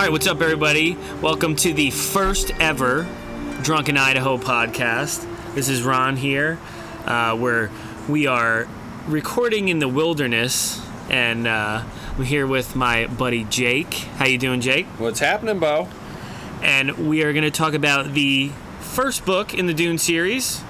All right, what's up, everybody? Welcome to the first ever Drunken Idaho podcast. This is Ron here, where we are recording in the wilderness, and I'm here with my buddy Jake. How you doing, Jake? What's happening, Bo? And we are going to talk about the first book in the Dune series,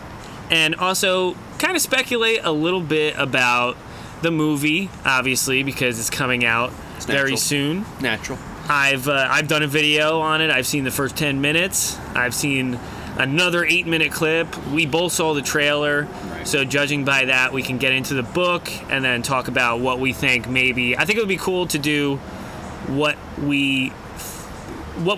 and also kind of speculate a little bit about the movie, obviously, because it's coming out very soon. Natural. I've done a video on it. I've seen the first 10 minutes. I've seen another 8-minute clip. We both saw the trailer. Right. So judging by that, we can get into the book and then talk about what we think maybe. I think it would be cool to do what we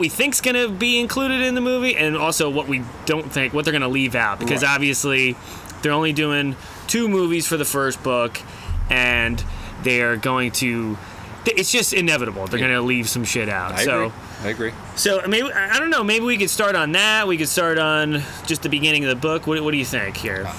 think's going to be included in the movie, and also what we don't think, what they're going to leave out. Because obviously they're only doing 2 movies for the first book, and they are going to... It's just inevitable. They're going to leave some shit out. I agree. So maybe, I don't know, maybe we could start on that. We could start on just the beginning of the book. What do you think here?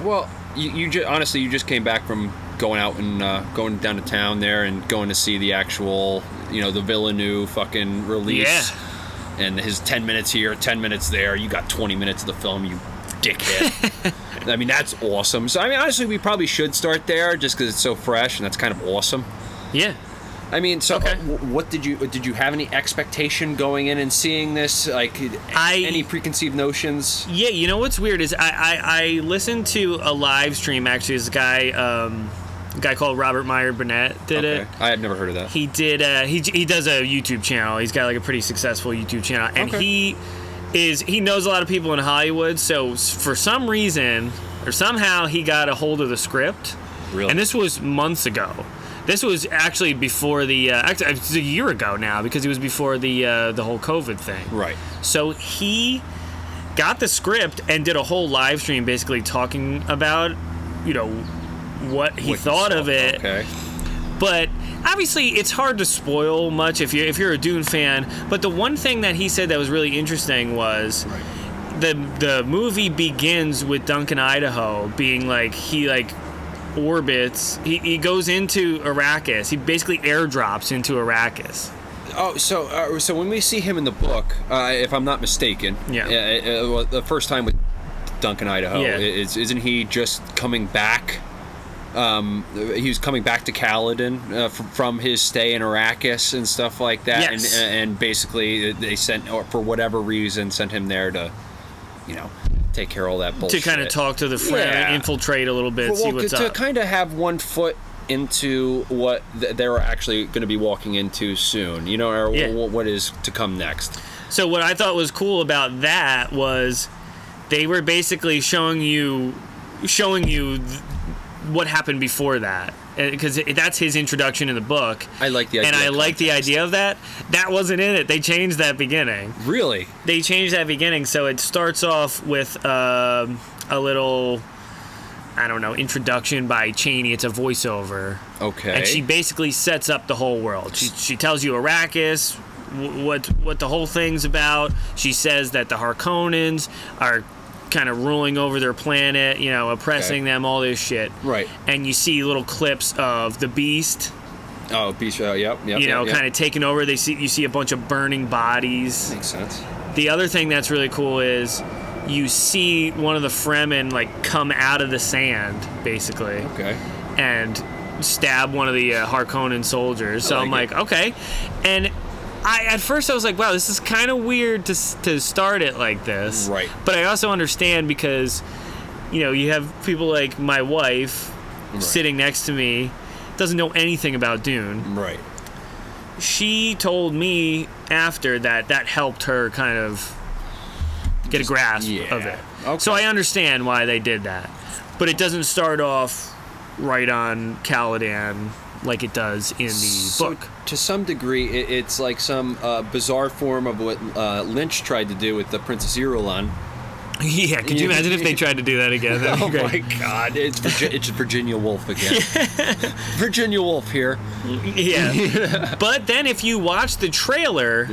Well, you honestly, you just came back from going out and going down to town there and going to see the actual, the Villeneuve fucking release. Yeah. And his 10 minutes here, 10 minutes there. You got 20 minutes of the film, you dickhead. I mean, that's awesome. So, I mean, honestly, we probably should start there just because it's so fresh and that's kind of awesome. Yeah. I mean, so okay. What did you have any expectation going in and seeing this? Like, any preconceived notions? Yeah, you know what's weird is I listened to a live stream, actually. This guy, a guy called Robert Meyer Burnett did it. I had never heard of that. He did, he does a YouTube channel. He's got like a pretty successful YouTube channel. And he knows a lot of people in Hollywood, so for some reason, or somehow, he got a hold of the script. Really? And this was months ago. This was actually before the... actually, it's a year ago now, because it was before the whole COVID thing. Right. So he got the script and did a whole live stream basically talking about, what he thought of it. Okay. But obviously, it's hard to spoil much if you're a Dune fan. But the one thing that he said that was really interesting was... Right. The movie begins with Drunken, Idaho being orbits. He goes into Arrakis. He basically airdrops into Arrakis. Oh, so when we see him in the book, if I'm not mistaken, the first time with Drunken, Idaho, isn't he just coming back? He was coming back to Caladan from his stay in Arrakis and stuff like that. Yes. And basically they sent, or for whatever reason, sent him there to, take care of all that bullshit. To kind of talk to the friend, infiltrate a little bit, see what's up. To kind of have one foot into what they're actually going to be walking into soon, or what is to come next. So what I thought was cool about that was they were basically showing you what happened before that, because that's his introduction in the book. I like the idea. And I like the idea of that. That wasn't in it. They changed that beginning. Really? They changed that beginning, so it starts off with a little, I don't know, introduction by Chaney. It's a voiceover. Okay. And she basically sets up the whole world. She tells you Arrakis, what the whole thing's about. She says that the Harkonnens are kind of ruling over their planet, oppressing them, all this shit. Right. And you see little clips of the Beast. Oh, Beast, yep. Kind of taking over. You see a bunch of burning bodies. Makes sense. The other thing that's really cool is you see one of the Fremen come out of the sand, basically. Okay. And stab one of the Harkonnen soldiers. So I'm like, okay. And at first I was like, wow, this is kind of weird to start it like this. Right. But I also understand because, you have people like my wife sitting next to me, doesn't know anything about Dune. Right. She told me after that helped her kind of get a grasp of it. Okay. So I understand why they did that. But it doesn't start off right on Caladan like it does in the book. To some degree, it's like some bizarre form of what Lynch tried to do with the Princess Irulan. Yeah, could you imagine if they tried to do that again? That'd be great. My God, it's Virginia Woolf again. Virginia Woolf here. Yeah. But then if you watch the trailer,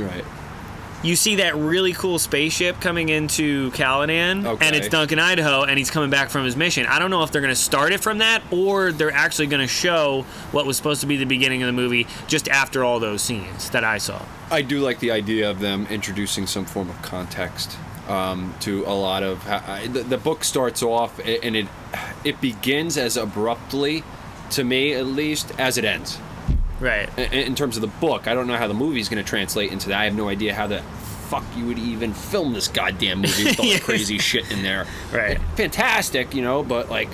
you see that really cool spaceship coming into Caladan, and it's Drunken, Idaho, and he's coming back from his mission. I don't know if they're going to start it from that, or they're actually going to show what was supposed to be the beginning of the movie just after all those scenes that I saw. I do like the idea of them introducing some form of context to a lot of... the book starts off, and it begins as abruptly, to me at least, as it ends. Right. In terms of the book, I don't know how the movie's going to translate into that. I have no idea how the fuck you would even film this goddamn movie with all the crazy shit in there. Right. Fantastic, but like,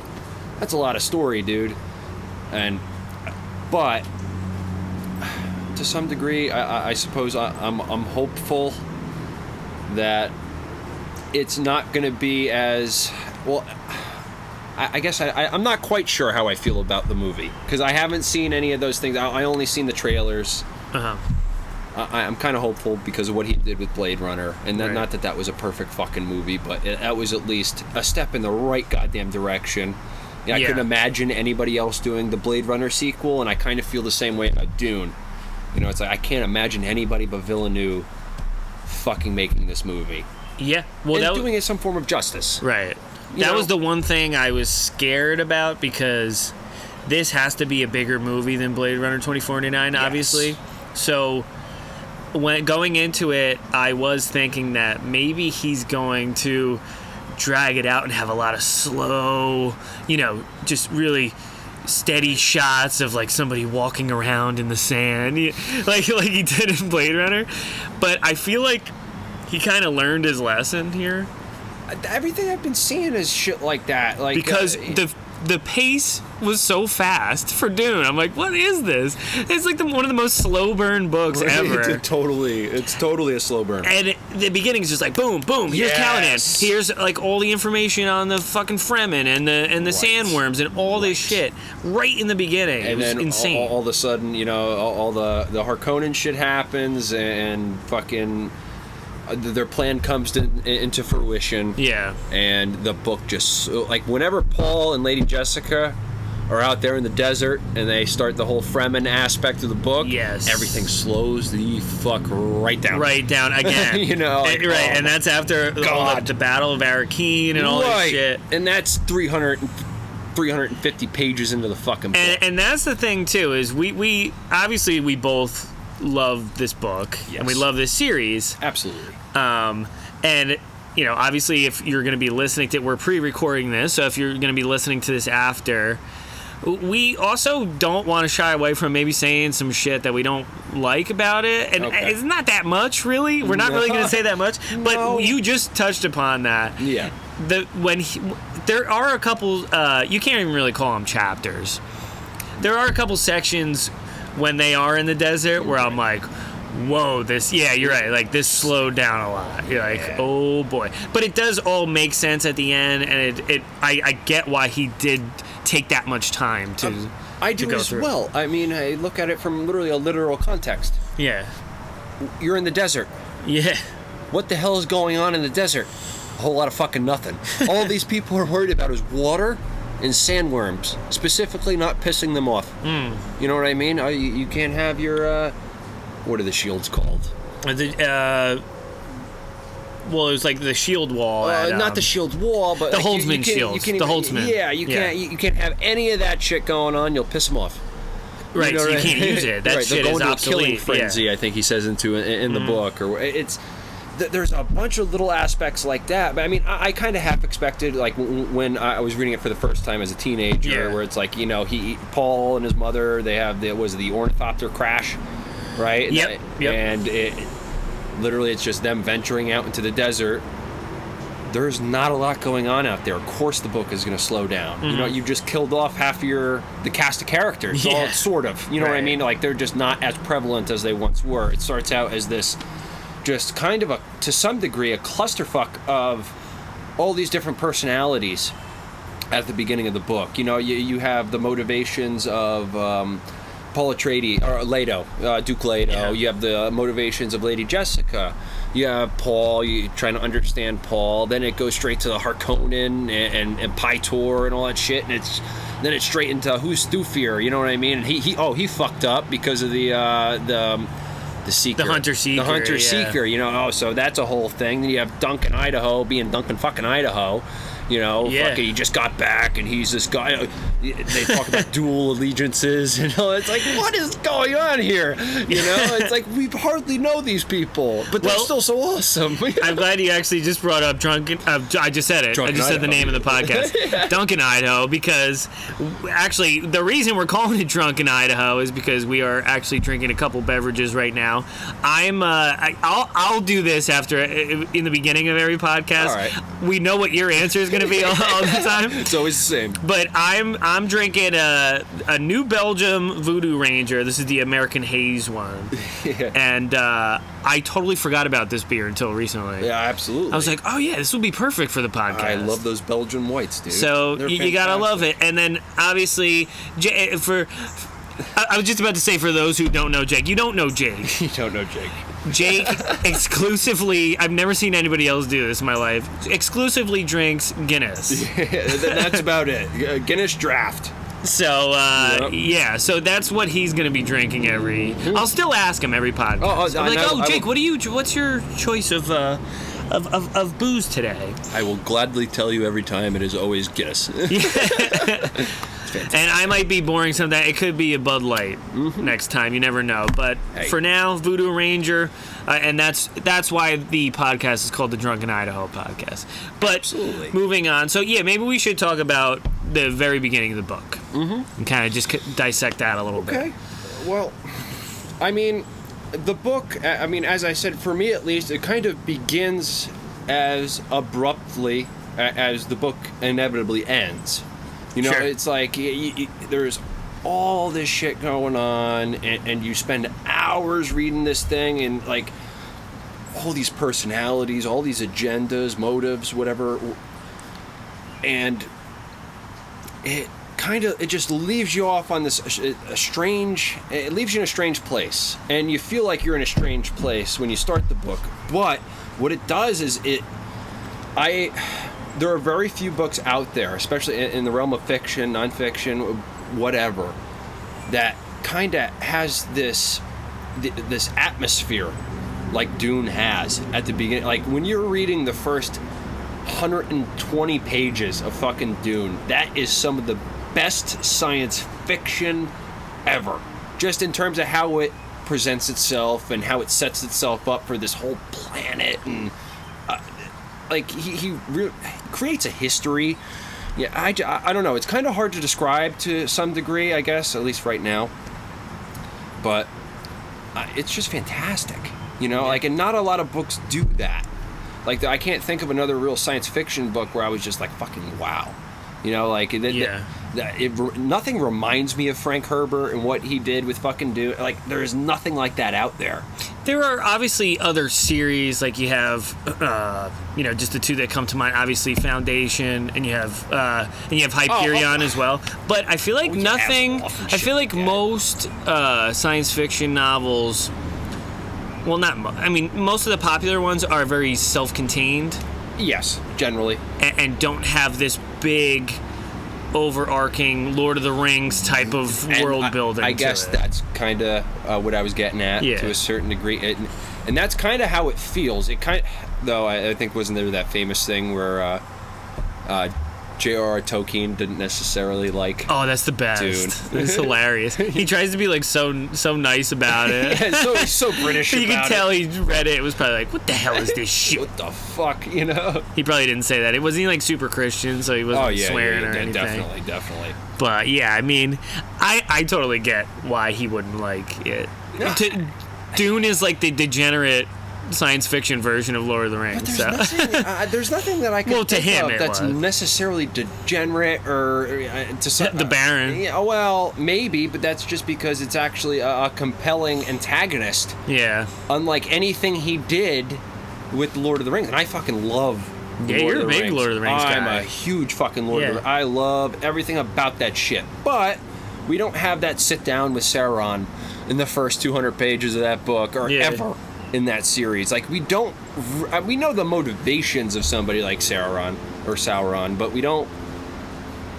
that's a lot of story, dude. But to some degree, I suppose I'm hopeful that it's not going to be as well. I guess I'm not quite sure how I feel about the movie because I haven't seen any of those things. I only seen the trailers. I'm kind of hopeful because of what he did with Blade Runner, and then not that was a perfect fucking movie, but that was at least a step in the right goddamn direction. I couldn't imagine anybody else doing the Blade Runner sequel, and I kind of feel the same way about Dune. It's like I can't imagine anybody but Villeneuve fucking making this movie. Yeah, well, and doing it some form of justice. Right. That was the one thing I was scared about because this has to be a bigger movie than Blade Runner 2049, obviously. So when going into it, I was thinking that maybe he's going to drag it out and have a lot of slow, just really steady shots of like somebody walking around in the sand, like he did in Blade Runner. But I feel like he kind of learned his lesson here. Everything I've been seeing is shit like that. Like because the pace was so fast for Dune. I'm like, what is this? It's like one of the most slow burn books ever. It's totally a slow burn. And the beginning is just like boom, boom. Here's Caladan. Here's like all the information on the fucking Fremen and the sandworms and all this shit right in the beginning. And it was then insane. All of a sudden, all the Harkonnen shit happens and fucking. Their plan comes into fruition. Yeah. And the book just... Like, whenever Paul and Lady Jessica are out there in the desert and they start the whole Fremen aspect of the book... Yes. Everything slows the fuck right down. Right down again. Like, right, and that's after the Battle of Arakeen and all that shit. And that's 350 pages into the fucking book. And that's the thing, too, is we obviously, we both... love this book and we love this series absolutely, and obviously if you're going to be listening to it, we're pre-recording this, so if you're going to be listening to this after, we also don't want to shy away from maybe saying some shit that we don't like about it, and it's not that much really. We're not really going to say that much, but you just touched upon that. There are a couple you can't even really call them chapters. There are a couple sections when they are in the desert where I'm like, whoa, you're right, like this slowed down a lot. You're like, oh boy. But it does all make sense at the end, and I get why he did take that much time to I do go as through. Well. I mean, I look at it from literally a literal context. Yeah. You're in the desert. Yeah. What the hell is going on in the desert? A whole lot of fucking nothing. All these people are worried about is water and sandworms, specifically not pissing them off. You know what I mean? You can't have your what are the shields called? Well, it was like the shield wall. Not the shield wall, but the Holtzman shields. The Holtzman. Yeah, you can't have any of that shit going on. You'll piss them off. Right, so you can't use it. That shit is obsolete. A killing frenzy, I think he says in the book, or it's. There's a bunch of little aspects like that, but I mean, I kind of half expected, like when I was reading it for the first time as a teenager, where it's like, Paul and his mother, they have the ornithopter crash, right? Yep. And it's just them venturing out into the desert. There's not a lot going on out there. Of course, the book is going to slow down. You just killed off half the cast of characters, all sort of. You know what I mean? Like they're just not as prevalent as they once were. It starts out as this. Just kind of to some degree, a clusterfuck of all these different personalities at the beginning of the book. You have the motivations of Paul Atreides, or Duke Leto. Yeah. You have the motivations of Lady Jessica. You have Paul. You trying to understand Paul. Then it goes straight to the Harkonnen and Pytor and all that shit. And it's straight into who's Thufir. You know what I mean? And he fucked up because of the the seeker. The hunter-seeker. The hunter-seeker, you know. Oh, so that's a whole thing. Then you have Drunken Idaho being Drunken fucking Idaho. You know, fucking, he just got back, and he's this guy. They talk about dual allegiances, and it's like, what is going on here? You know, it's like we hardly know these people, but they're still so awesome. I'm glad you actually just brought up Drunken. I just said it. Drunken I just said the Idaho. name of the podcast, Drunken Idaho, because actually the reason we're calling it Drunken Idaho is because we are actually drinking a couple beverages right now. I'll do this after in the beginning of every podcast. All right. We know what your answer is going to be all the time. It's always the same. But I'm drinking a New Belgium Voodoo Ranger. This is the American Haze one. Yeah. And I totally forgot about this beer until recently. Yeah, absolutely. I was like, oh yeah, this would be perfect for the podcast. I love those Belgian whites, dude. So you gotta love it. And then obviously, I was just about to say, for those who don't know Jake, you don't know Jake. You don't know Jake. Jake exclusively, I've never seen anybody else do this in my life, exclusively drinks Guinness. Yeah, that's about it. Guinness draft. So, yeah, so that's what he's going to be drinking I'll still ask him every podcast. I'm like, Jake, what's your choice of booze today? I will gladly tell you every time it is always Guinness. And I might be boring sometimes. It could be a Bud Light next time. You never know. But for now, Voodoo Ranger, and that's why the podcast is called the Drunken Idaho podcast. But absolutely. Moving on. So, yeah, maybe we should talk about the very beginning of the book and kind of just dissect that a little bit. Okay. Well, I mean, the book, as I said, for me at least, it kind of begins as abruptly as the book inevitably ends. You know, It's like there's all this shit going on, and you spend hours reading this thing, and like all these personalities, all these agendas, motives, whatever, and it just leaves you off on this it leaves you in a strange place, and you feel like you're in a strange place when you start the book. But what it does is there are very few books out there, especially in the realm of fiction, nonfiction, whatever, that kind of has this atmosphere like Dune has at the beginning. Like when you're reading the first 120 pages of fucking Dune, that is some of the best science fiction ever. Just in terms of how it presents itself and how it sets itself up for this whole planet, and like he really creates a history. Yeah, I don't know. It's kind of hard to describe to some degree, I guess, at least right now. But it's just fantastic, you know. Like, and not a lot of books do that. Like, I can't think of another real science fiction book where I was just like, fucking wow, you know. Like, nothing reminds me of Frank Herbert and what he did with fucking Dune. Like, there is nothing like that out there. There are obviously other series, like you have, just the two that come to mind. Obviously, Foundation, and you have Hyperion as well. But I feel like I feel like most science fiction novels. Well, most of the popular ones are very self-contained. Yes, generally, and don't have this big, overarching Lord of the Rings type of world building. I guess that's kind of what I was getting at to a certain degree, and that's kind of how it feels. It though I think wasn't there that famous thing where J.R.R. Tolkien didn't necessarily like. Oh, that's the best. Dune. It's hilarious. He tries to be like so nice about it. Yeah, so British. You about can tell he read it. It was probably like, what the hell is this shit? What the fuck, you know? He probably didn't say that. It wasn't like super Christian, so he wasn't swearing or anything. Definitely. But yeah, I totally get why he wouldn't like it. Dune is like the degenerate science fiction version of Lord of the Rings. But there's nothing that I can think of that's necessarily degenerate or the Baron. Yeah, well, maybe, but that's just because it's actually a compelling antagonist. Yeah. Unlike anything he did with Lord of the Rings, and I fucking love. You're a big Lord of the Rings guy. I'm a huge fucking Lord of the Rings. I love everything about that shit. But we don't have that sit down with Sauron in the first 200 pages of that book or ever in that series. Like, we know the motivations of somebody like Sauron, but we don't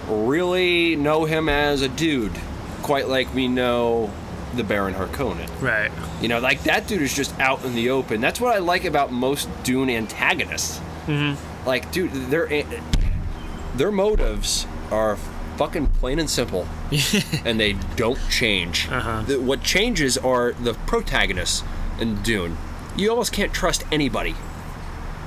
really know him as a dude quite like we know the Baron Harkonnen. Right. You know, like, that dude is just out in the open. That's what I like about most Dune antagonists. Mm-hmm. Like, dude, their motives are fucking plain and simple. And they don't change. What changes are the protagonists in Dune. You almost can't trust anybody.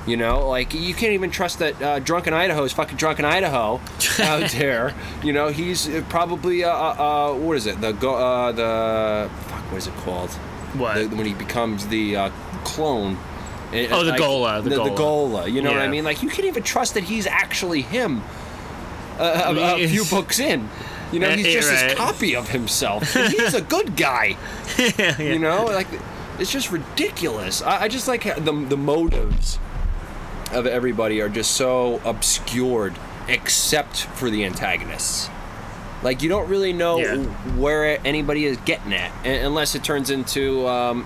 You know, like, you can't even trust that Drunken Idaho is fucking Drunken Idaho out there. You know, he's probably, what is it? Fuck, what is it called? What? When he becomes the clone. The Gola. The Gola. You know what I mean? Like, you can't even trust that he's actually him a few books in. You know, he's just this copy of himself. And he's a good guy. You know, like, it's just ridiculous. I just like the motives of everybody are just so obscured, except for the antagonists. Like, you don't really know where anybody is getting at, unless it turns into,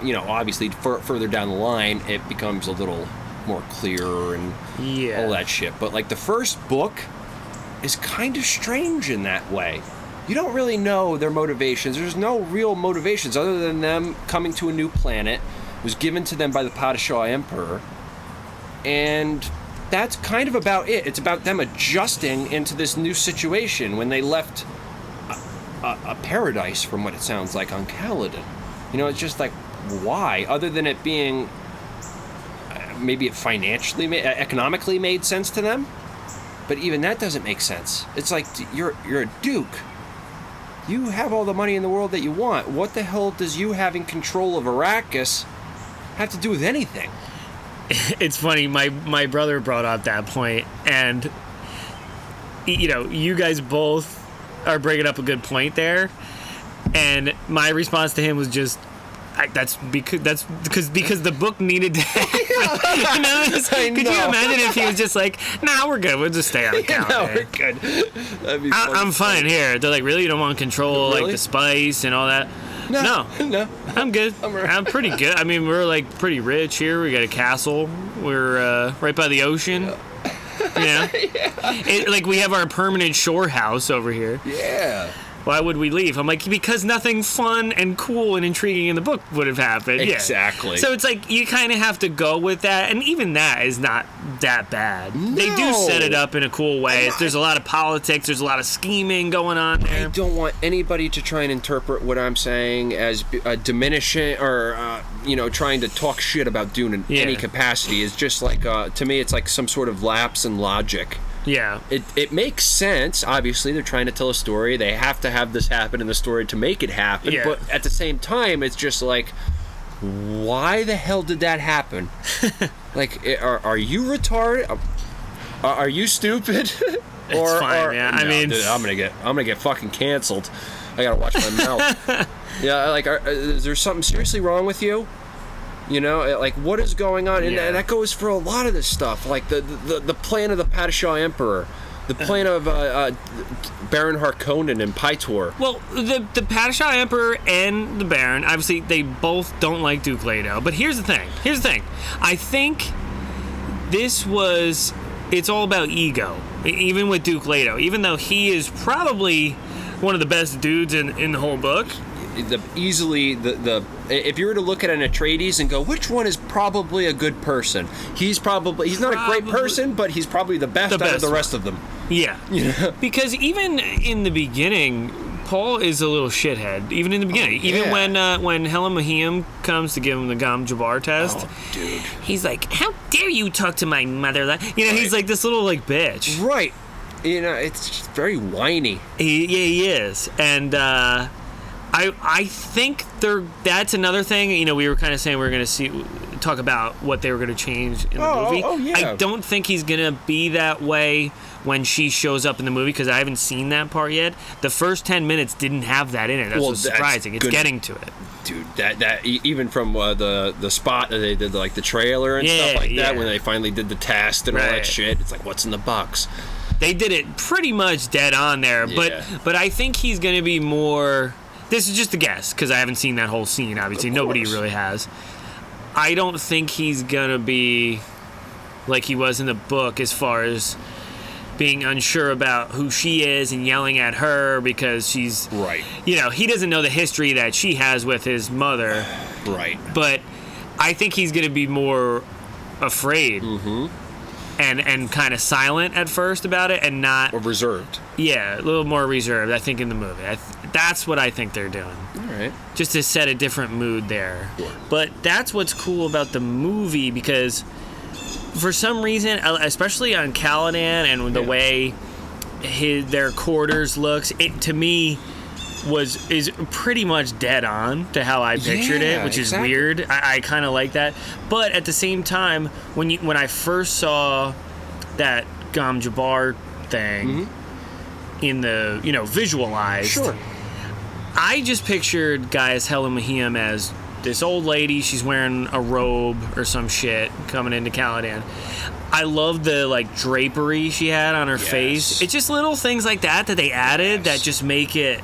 you know, obviously further down the line, it becomes a little more clear and all that shit. But, like, the first book is kind of strange in that way. You don't really know their motivations. There's no real motivations other than them coming to a new planet. It was given to them by the Padishah Emperor. And that's kind of about it. It's about them adjusting into this new situation when they left a paradise, from what it sounds like, on Caladan. You know, it's just like, why? Other than it being, maybe it financially, economically made sense to them. But even that doesn't make sense. It's like, you're a duke. You have all the money in the world that you want. What the hell does you having control of Arrakis have to do with anything? It's funny, my brother brought up that point, and, you know, you guys both are bringing up a good point there, and my response to him was just, that's because the book needed to happen. You know? Could you imagine if he was just like, nah, we're good, we'll just stay on the counter. No, we're good. That'd be I'm fine here. They're like, really? You don't want to control like the spice and all that? No. I'm good. I'm pretty good. I mean, we're like pretty rich here. We got a castle. We're right by the ocean. Yeah. Like, we have our permanent shore house over here. Yeah. Why would we leave? I'm like, because nothing fun and cool and intriguing in the book would have happened. Exactly. Yeah. So it's like, you kind of have to go with that, and even that is not that bad. No. They do set it up in a cool way. There's a lot of politics. There's a lot of scheming going on there. I don't want anybody to try and interpret what I'm saying as diminishing or, you know, trying to talk shit about Dune in any capacity. It's just like, to me, it's like some sort of lapse in logic. Yeah. It makes sense. Obviously, they're trying to tell a story. They have to have this happen in the story to make it happen. Yeah. But at the same time, it's just like, why the hell did that happen? Like, are you retarded? Are you stupid? It's fine, yeah. No, I mean, dude, I'm gonna get fucking canceled. I gotta watch my mouth. Yeah, like, is there something seriously wrong with you? You know, like, what is going on? And that goes for a lot of this stuff. Like, the plan of the Padishah Emperor, the plan of Baron Harkonnen and Pytor. Well, the Padishah Emperor and the Baron, obviously, they both don't like Duke Leto. But here's the thing. I think it's all about ego. Even with Duke Leto. Even though he is probably one of the best dudes in the whole book. If you were to look at an Atreides and go, which one is probably a good person? He's not a great person, but he's probably the best out of the rest of them. Yeah. Because even in the beginning, Paul is a little shithead. Even in the beginning. When Helen Mahim comes to give him the Gam Jabbar test. Oh, dude. He's like, how dare you talk to my mother? You know, he's like this little, like, bitch. Right. You know, it's just very whiny. He is. And, I think that's another thing. You know, we were kind of saying we were going to talk about what they were going to change in the movie. Oh, yeah. I don't think he's going to be that way when she shows up in the movie, because I haven't seen that part yet. The first 10 minutes didn't have that in it. That's what's surprising. It's getting to it. Dude, that even from the spot that they did, like the trailer and stuff like that, when they finally did the test and all that shit, it's like, what's in the box? They did it pretty much dead on there, but I think he's going to be more... This is just a guess, because I haven't seen that whole scene, obviously. Nobody really has. I don't think he's going to be like he was in the book as far as being unsure about who she is and yelling at her because she's right. He doesn't know the history that she has with his mother. Right. But I think he's going to be more afraid and kind of silent at first about it and not... Or reserved. Yeah, a little more reserved, I think, in the movie. That's what I think they're doing. All right. Just to set a different mood there. Sure. But that's what's cool about the movie because for some reason, especially on Caladan and the way their quarters looks, it to me is pretty much dead on to how I pictured it, which is weird. I kind of like that. But at the same time, when I first saw that Gom Jabbar thing in the, visualized, sure. I just pictured Gaius Helen Mahim as this old lady. She's wearing a robe or some shit coming into Caladan. I love the drapery she had on her face. It's just little things like that they added that just make it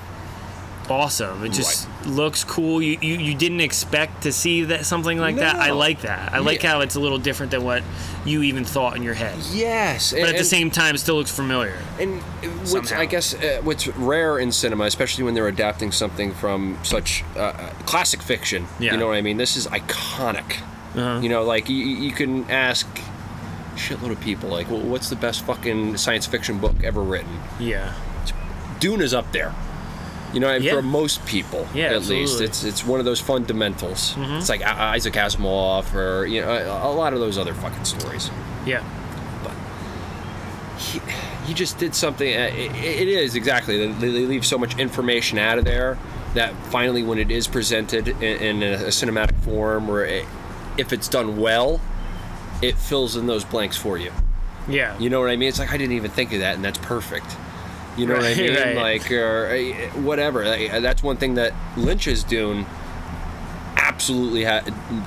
awesome. It just looks cool. You didn't expect to see something like that. I like that. I like how it's a little different than what you even thought in your head. Yes. But at the same time, it still looks familiar. And what's rare in cinema, especially when they're adapting something from such classic fiction, you know what I mean? This is iconic. You can ask a shitload of people, what's the best fucking science fiction book ever written? Yeah. Dune is up there. For most people, at least, it's one of those fundamentals. It's like Isaac Asimov or a lot of those other fucking stories. Yeah, but he just did something. It is exactly. They leave so much information out of there that finally, when it is presented in a cinematic form, or if it's done well, it fills in those blanks for you. Yeah, you know what I mean. It's like I didn't even think of that, and that's perfect. You know what I mean? Right. Or whatever. That's one thing that Lynch's Dune absolutely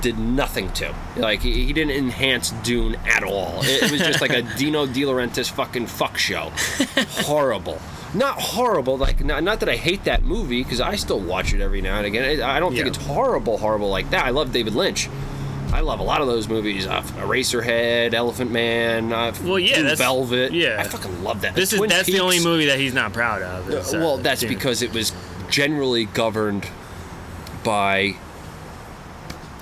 did nothing to. He didn't enhance Dune at all. It was just like a Dino De Laurentiis fucking fuck show. Horrible. Not horrible. Not that I hate that movie, because I still watch it every now and again. I don't think it's horrible like that. I love David Lynch. I love a lot of those movies. Eraserhead, Elephant Man, Blue Velvet. Yeah, I fucking love that. That's the only movie that he's not proud of. That's because it was generally governed by.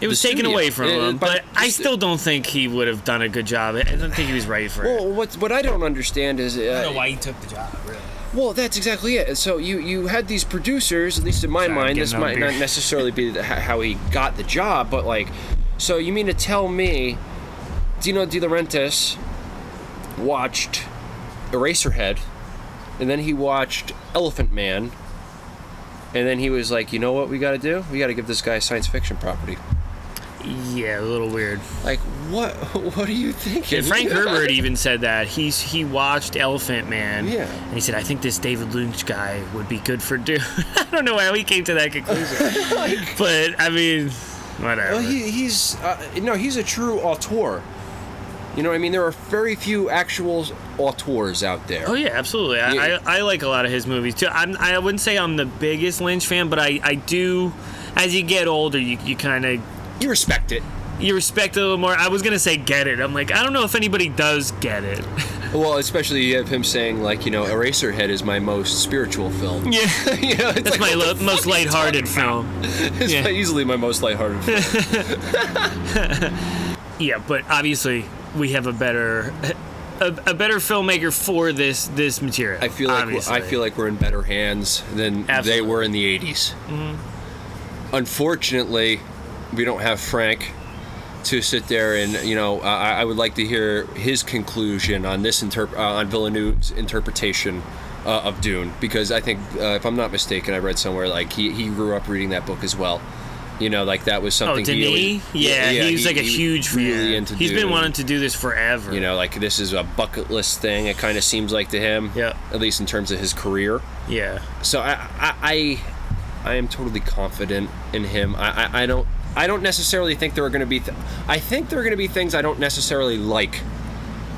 It was taken away from him, but I still don't think he would have done a good job. I don't think he was right for it. Well, what I don't understand is. I don't know why he took the job, really. Well, that's exactly it. So you had these producers, at least in my mind, this might not necessarily be how he got the job, but so you mean to tell me Dino De Laurentiis watched Eraserhead, and then he watched Elephant Man, and then he was like, you know what we got to do? We got to give this guy a science fiction property. Yeah, a little weird. What are you thinking? And Frank Herbert even said that. He watched Elephant Man, and he said, I think this David Lynch guy would be good for Dune. I don't know how he came to that conclusion. But, I mean... Whatever. Well, he's a true auteur. You know what I mean? There are very few actual auteurs out there. Oh yeah, absolutely. I like a lot of his movies too. I wouldn't say I'm the biggest Lynch fan, but I do. As you get older, you kind of respect it. You respect it a little more. I was gonna say get it. I'm like, I don't know if anybody does get it. Well, especially you have him saying Eraserhead is my most spiritual film. Yeah, it's that's my most lighthearted film. It's easily my most lighthearted film. Yeah, but obviously we have a better filmmaker for this material. I feel like we're in better hands than they were in the 80s. Mm-hmm. Unfortunately, we don't have Frank to sit there and I would like to hear his conclusion on this on Villeneuve's interpretation of Dune, because I think if I'm not mistaken, I read somewhere he grew up reading that book as well. That was something. Oh, Denis? He's a huge fan. Really into He's Dune. been wanting to do this forever. This is a bucket list thing. It kind of seems like to him. Yeah. At least in terms of his career. Yeah. So I am totally confident in him. I don't necessarily think there are going to be... I think there are going to be things I don't necessarily like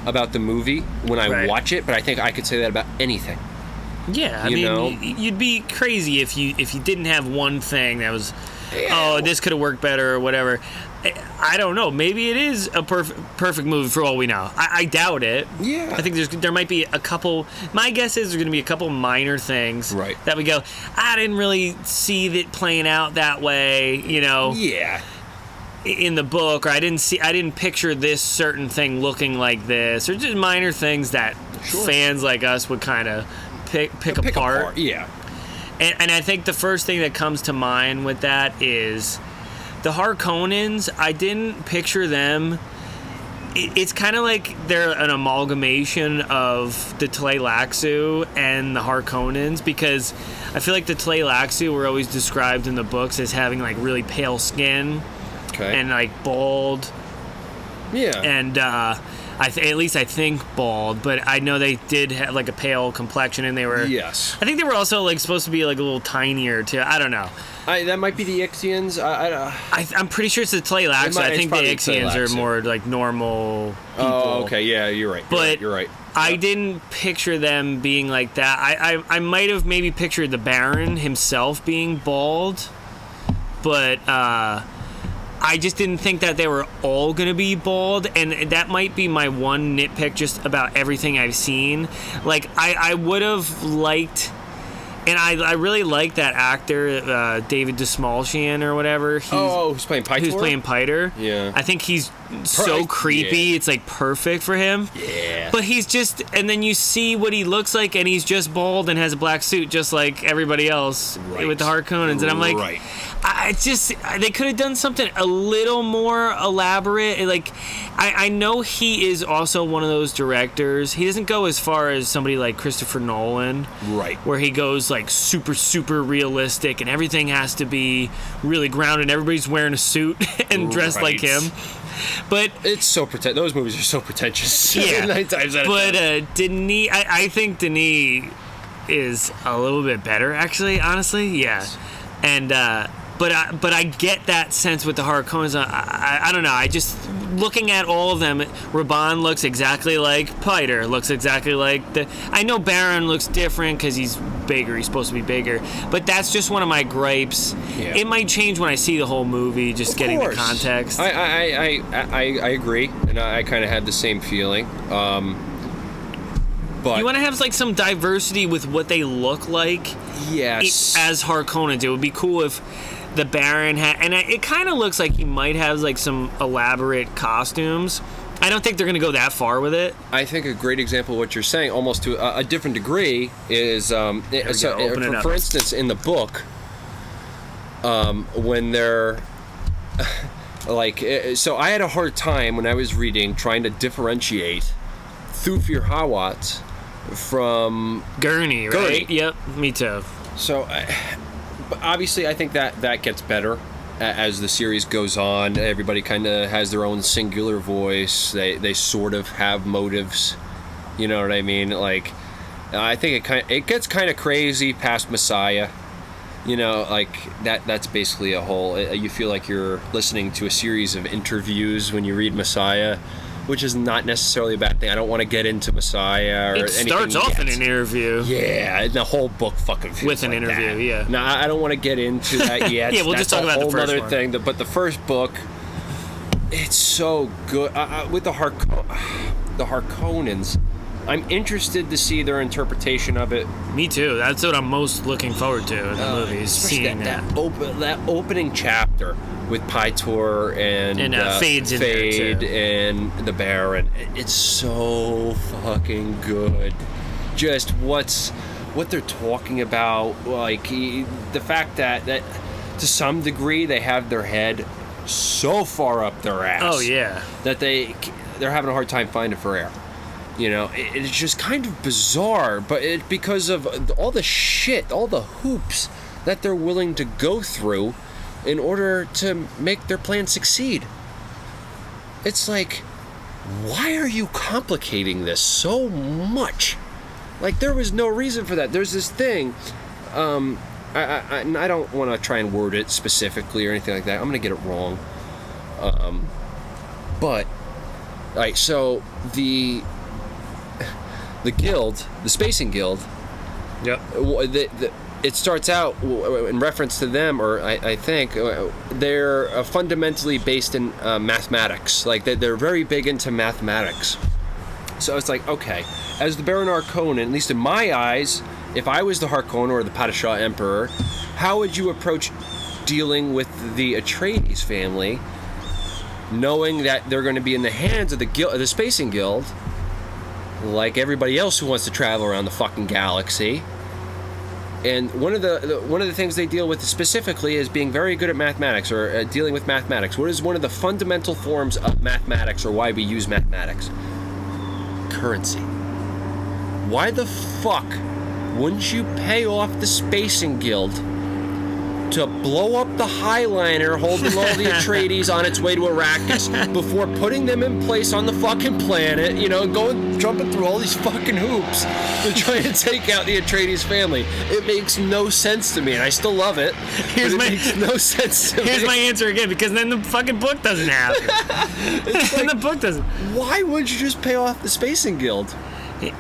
about the movie when I watch it, but I think I could say that about anything. Yeah, I mean, you'd be crazy if you didn't have one thing that was, this could have worked better or whatever. I don't know. Maybe it is a perfect movie for all we know. I doubt it. Yeah. I think there might be a couple. My guess is there's going to be a couple minor things that we go, I didn't really see it playing out that way, Yeah. In the book, or I didn't picture this certain thing looking like this, or just minor things that fans like us would kind of pick apart. Yeah. And I think the first thing that comes to mind with that is the Harkonnens. I didn't picture them. It's kind of like they're an amalgamation of the Tleilaxu and the Harkonnens, because I feel like the Tleilaxu were always described in the books as having like really pale skin and like bald. Yeah. And at least I think bald, but I know they did have like a pale complexion, and they were. Yes. I think they were also like supposed to be like a little tinier too. I don't know. That might be the Ixians. I'm pretty sure it's the Tleilaxu. I think the Ixians are more like normal people. Oh, okay. Yeah, you're right. You're right. I didn't picture them being like that. I might have maybe pictured the Baron himself being bald, but I just didn't think that they were all going to be bald, and that might be my one nitpick just about everything I've seen. Like, I would have liked, and I really like that actor, David Dastmalchian or whatever. Who's playing Pytor? Who's playing Pytor. Yeah. I think he's so creepy. Yeah. It's, like, perfect for him. Yeah. But he's just, and then you see what he looks like, and he's just bald and has a black suit just like everybody else with the Harkonnens. And I'm like... they could have done something a little more elaborate. Like, I know he is also one of those directors. He doesn't go as far as somebody like Christopher Nolan, right? Where he goes like super, super realistic, and everything has to be really grounded. Everybody's wearing a suit and dressed like him. But it's so those movies are so pretentious. Yeah, 9 times out of 10. Denis, I think Denis is a little bit better, actually. Honestly, yeah, and. But I get that sense with the Harkonnens. I don't know. I just, looking at all of them, Raban looks exactly like Pytor. Looks exactly like I know Baron looks different because he's bigger. He's supposed to be bigger. But that's just one of my gripes. Yeah. It might change when I see the whole movie, just getting the context. I agree, and I kind of had the same feeling. But you want to have like some diversity with what they look like. Yes. As Harkonnens, it would be cool if the Baron had, and it kind of looks like he might have like some elaborate costumes. I don't think they're going to go that far with it. I think a great example of what you're saying, almost to a different degree, is for instance, in the book, when they're like, so I had a hard time when I was reading trying to differentiate Thufir Hawat from Gurney, right? Yep, me too. So, obviously, I think that gets better as the series goes on. Everybody kind of has their own singular voice. They sort of have motives. You know what I mean? Like, I think it gets kind of crazy past Messiah. You know, like that's basically a whole. You feel like you're listening to a series of interviews when you read Messiah, which is not necessarily a bad thing. I don't want to get into Messiah or anything. It starts off in an interview. Yeah, and the whole book fucking feels with an like interview. That. Yeah. No, I don't want to get into that yet. Yeah, we'll just talk about the first other one. Thing. But the first book, it's so good. With the Harkonnens, I'm interested to see their interpretation of it. Me too. That's what I'm most looking forward to in the movies. Seeing that opening chapter with Pytor and Fade and the Baron. It's so fucking good. Just what they're talking about, like the fact that to some degree they have their head so far up their ass. Oh yeah. That they're having a hard time finding for air. You know, it's just kind of bizarre, but because of all the shit, all the hoops that they're willing to go through in order to make their plan succeed. It's like, why are you complicating this so much? Like, there was no reason for that. There's this thing, I don't want to try and word it specifically or anything like that. I'm going to get it wrong. But, all right, so the guild, the Spacing Guild, yep. it starts out in reference to them, or I think they're fundamentally based in mathematics. Like they're very big into mathematics. So it's like, okay, as the Baron Harkonnen, at least in my eyes, if I was the Harkonnen or the Padishah Emperor, how would you approach dealing with the Atreides family, knowing that they're going to be in the hands of the Spacing Guild, like everybody else who wants to travel around the fucking galaxy? And one of the things they deal with specifically is being very good at mathematics, or dealing with mathematics. What is one of the fundamental forms of mathematics, or why we use mathematics? Currency. Why the fuck wouldn't you pay off the Spacing Guild to blow up the Highliner holding all the Atreides on its way to Arrakis before putting them in place on the fucking planet, and jumping through all these fucking hoops to try and take out the Atreides family? It makes no sense to me, and I still love it. It makes no sense to me. Here's my answer again, because then the fucking book doesn't happen. Like, the book doesn't. Why would you just pay off the Spacing Guild?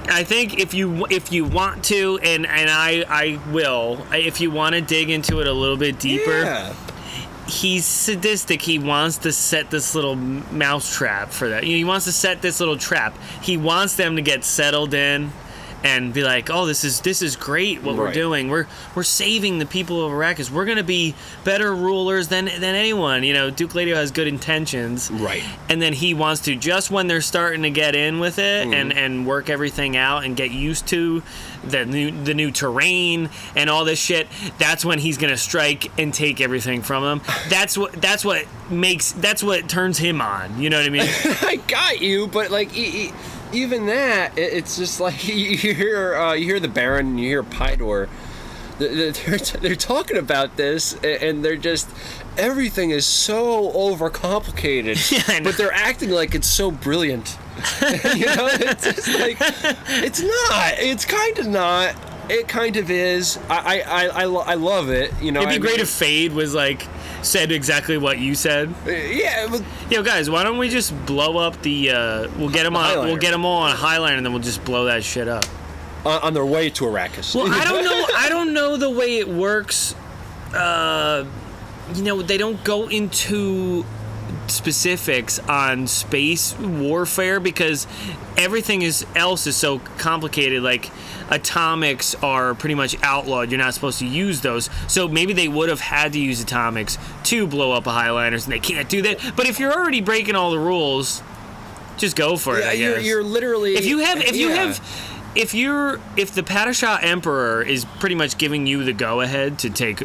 I think if you want to, and I will, if you want to dig into it a little bit deeper, he's sadistic. He wants to set this little mousetrap for that. He wants to set this little trap. He wants them to get settled in and be like, oh, this is great what we're doing. We're saving the people of Arrakis. We're going to be better rulers than anyone. Duke Leto has good intentions. Right. And then he wants to, just when they're starting to get in with it and work everything out and get used to the new terrain and all this shit, that's when he's going to strike and take everything from them. That's what turns him on. You know what I mean? I got you, but like even that, it's just like you hear the Baron and you hear Pydor. They're talking about this, and they're just, everything is so overcomplicated. Yeah, but they're acting like it's so brilliant. It's just like, it's not. It's kind of not. It kind of is. I love it. It'd be great if Fade was like, said exactly what you said. Yeah. But, guys, why don't we just blow up the? We'll get them on. We'll get them all on Highliner, and then we'll just blow that shit up. On their way to Arrakis. Well, I don't know. I don't know the way it works. They don't go into specifics on space warfare because everything else is so complicated. Like, atomics are pretty much outlawed. You're not supposed to use those. So maybe they would have had to use atomics to blow up a Highliners, and they can't do that. But if you're already breaking all the rules, just go for it. I guess you're literally. If the Padishah Emperor is pretty much giving you the go-ahead to take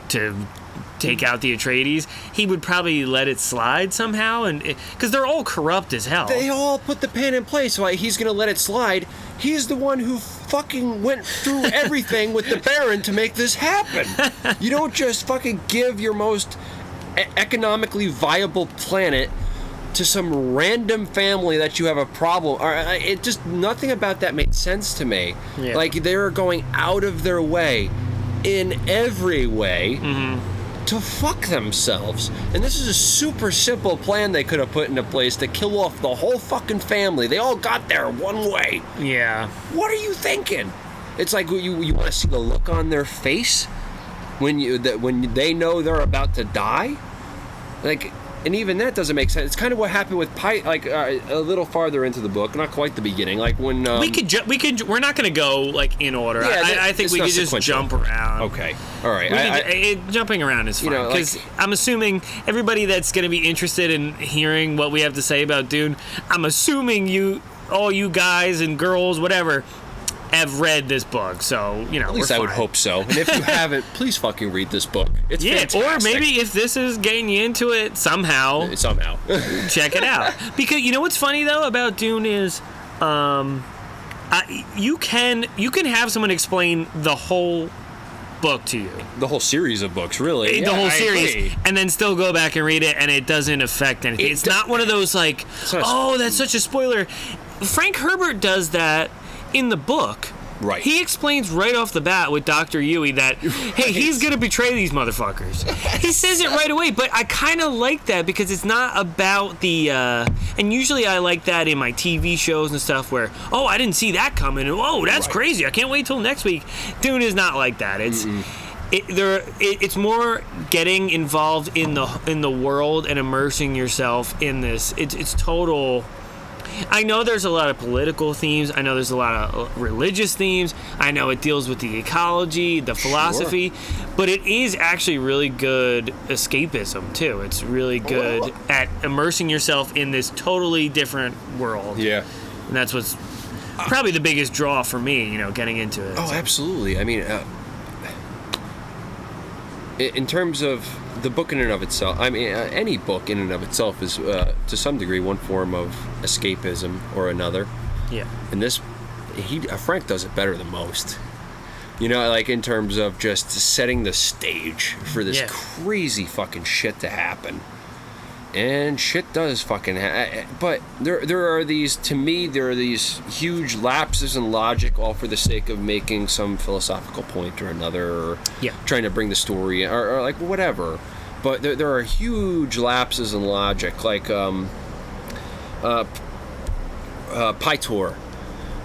out the Atreides, he would probably let it slide somehow, and because they're all corrupt as hell. They all put the plan in place. Why he's gonna let it slide? He's the one who fucking went through everything with the Baron to make this happen. You don't just fucking give your most economically viable planet to some random family that you have a problem. It just, nothing about that made sense to me. Yeah. Like, they're going out of their way in every way to fuck themselves. And this is a super simple plan they could have put into place to kill off the whole fucking family. They all got there one way. Yeah. What are you thinking? It's like you want to see the look on their face when they know they're about to die. Like, and even that doesn't make sense. It's kind of what happened with a little farther into the book, not quite the beginning. Like when we're not going to go like in order. Yeah, I think we could just jump around. Okay, all right. Jumping around is fine because I'm assuming everybody that's going to be interested in hearing what we have to say about Dune, I'm assuming all you guys and girls, whatever, have read this book, so at least I would hope so. And if you haven't, please fucking read this book. It's fantastic. Or maybe if this is getting you into it somehow check it out. Because you know what's funny though about Dune is, you can have someone explain the whole book to you. The whole series of books, really. The whole series, and then still go back and read it, and it doesn't affect anything. It's not one of those like, that's such a spoiler. Frank Herbert does that in the book. Right. He explains right off the bat with Dr. Yui that, hey, he's going to betray these motherfuckers. He says it right away, but I kind of like that because it's not about the, and usually I like that in my TV shows and stuff where, oh, I didn't see that coming, and whoa, that's crazy, I can't wait till next week. Dune is not like that. it's more getting involved in the world and immersing yourself in this. It's total. I know there's a lot of political themes. I know there's a lot of religious themes. I know it deals with the ecology, the philosophy, but it is actually really good escapism too. It's really good at immersing yourself in this totally different world. Yeah. And that's what's probably the biggest draw for me, getting into it. Oh, absolutely. I mean, in terms of the book in and of itself, I mean, any book in and of itself is, to some degree, one form of escapism or another. Yeah. And this, Frank does it better than most. Like in terms of just setting the stage for this crazy fucking shit to happen. And shit does fucking but there are these, to me, there are these huge lapses in logic, all for the sake of making some philosophical point or another, or trying to bring the story, or like whatever. But there are huge lapses in logic, like Pytor.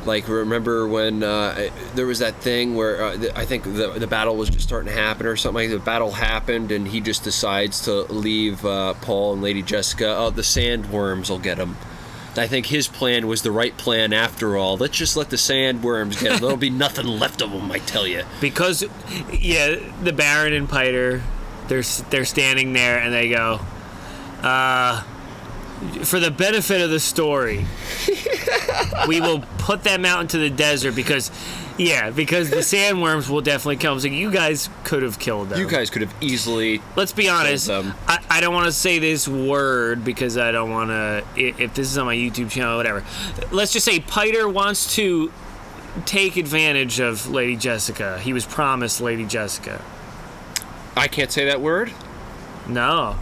Like, remember when there was that thing where I think the battle was just starting to happen or something. Like the battle happened and he just decides to leave Paul and Lady Jessica. Oh, the sandworms will get him. I think his plan was the right plan after all. Let's just let the sandworms get him. There'll be nothing left of them, I tell you. Because, the Baron and Piter, they're standing there and they go, for the benefit of the story, we will put them out into the desert because the sandworms will definitely kill them. So you guys could have killed them. You guys could have easily. Let's be honest. I don't want to say this word because I don't want to. If this is on my YouTube channel, whatever. Let's just say Piter wants to take advantage of Lady Jessica. He was promised Lady Jessica. I can't say that word. No.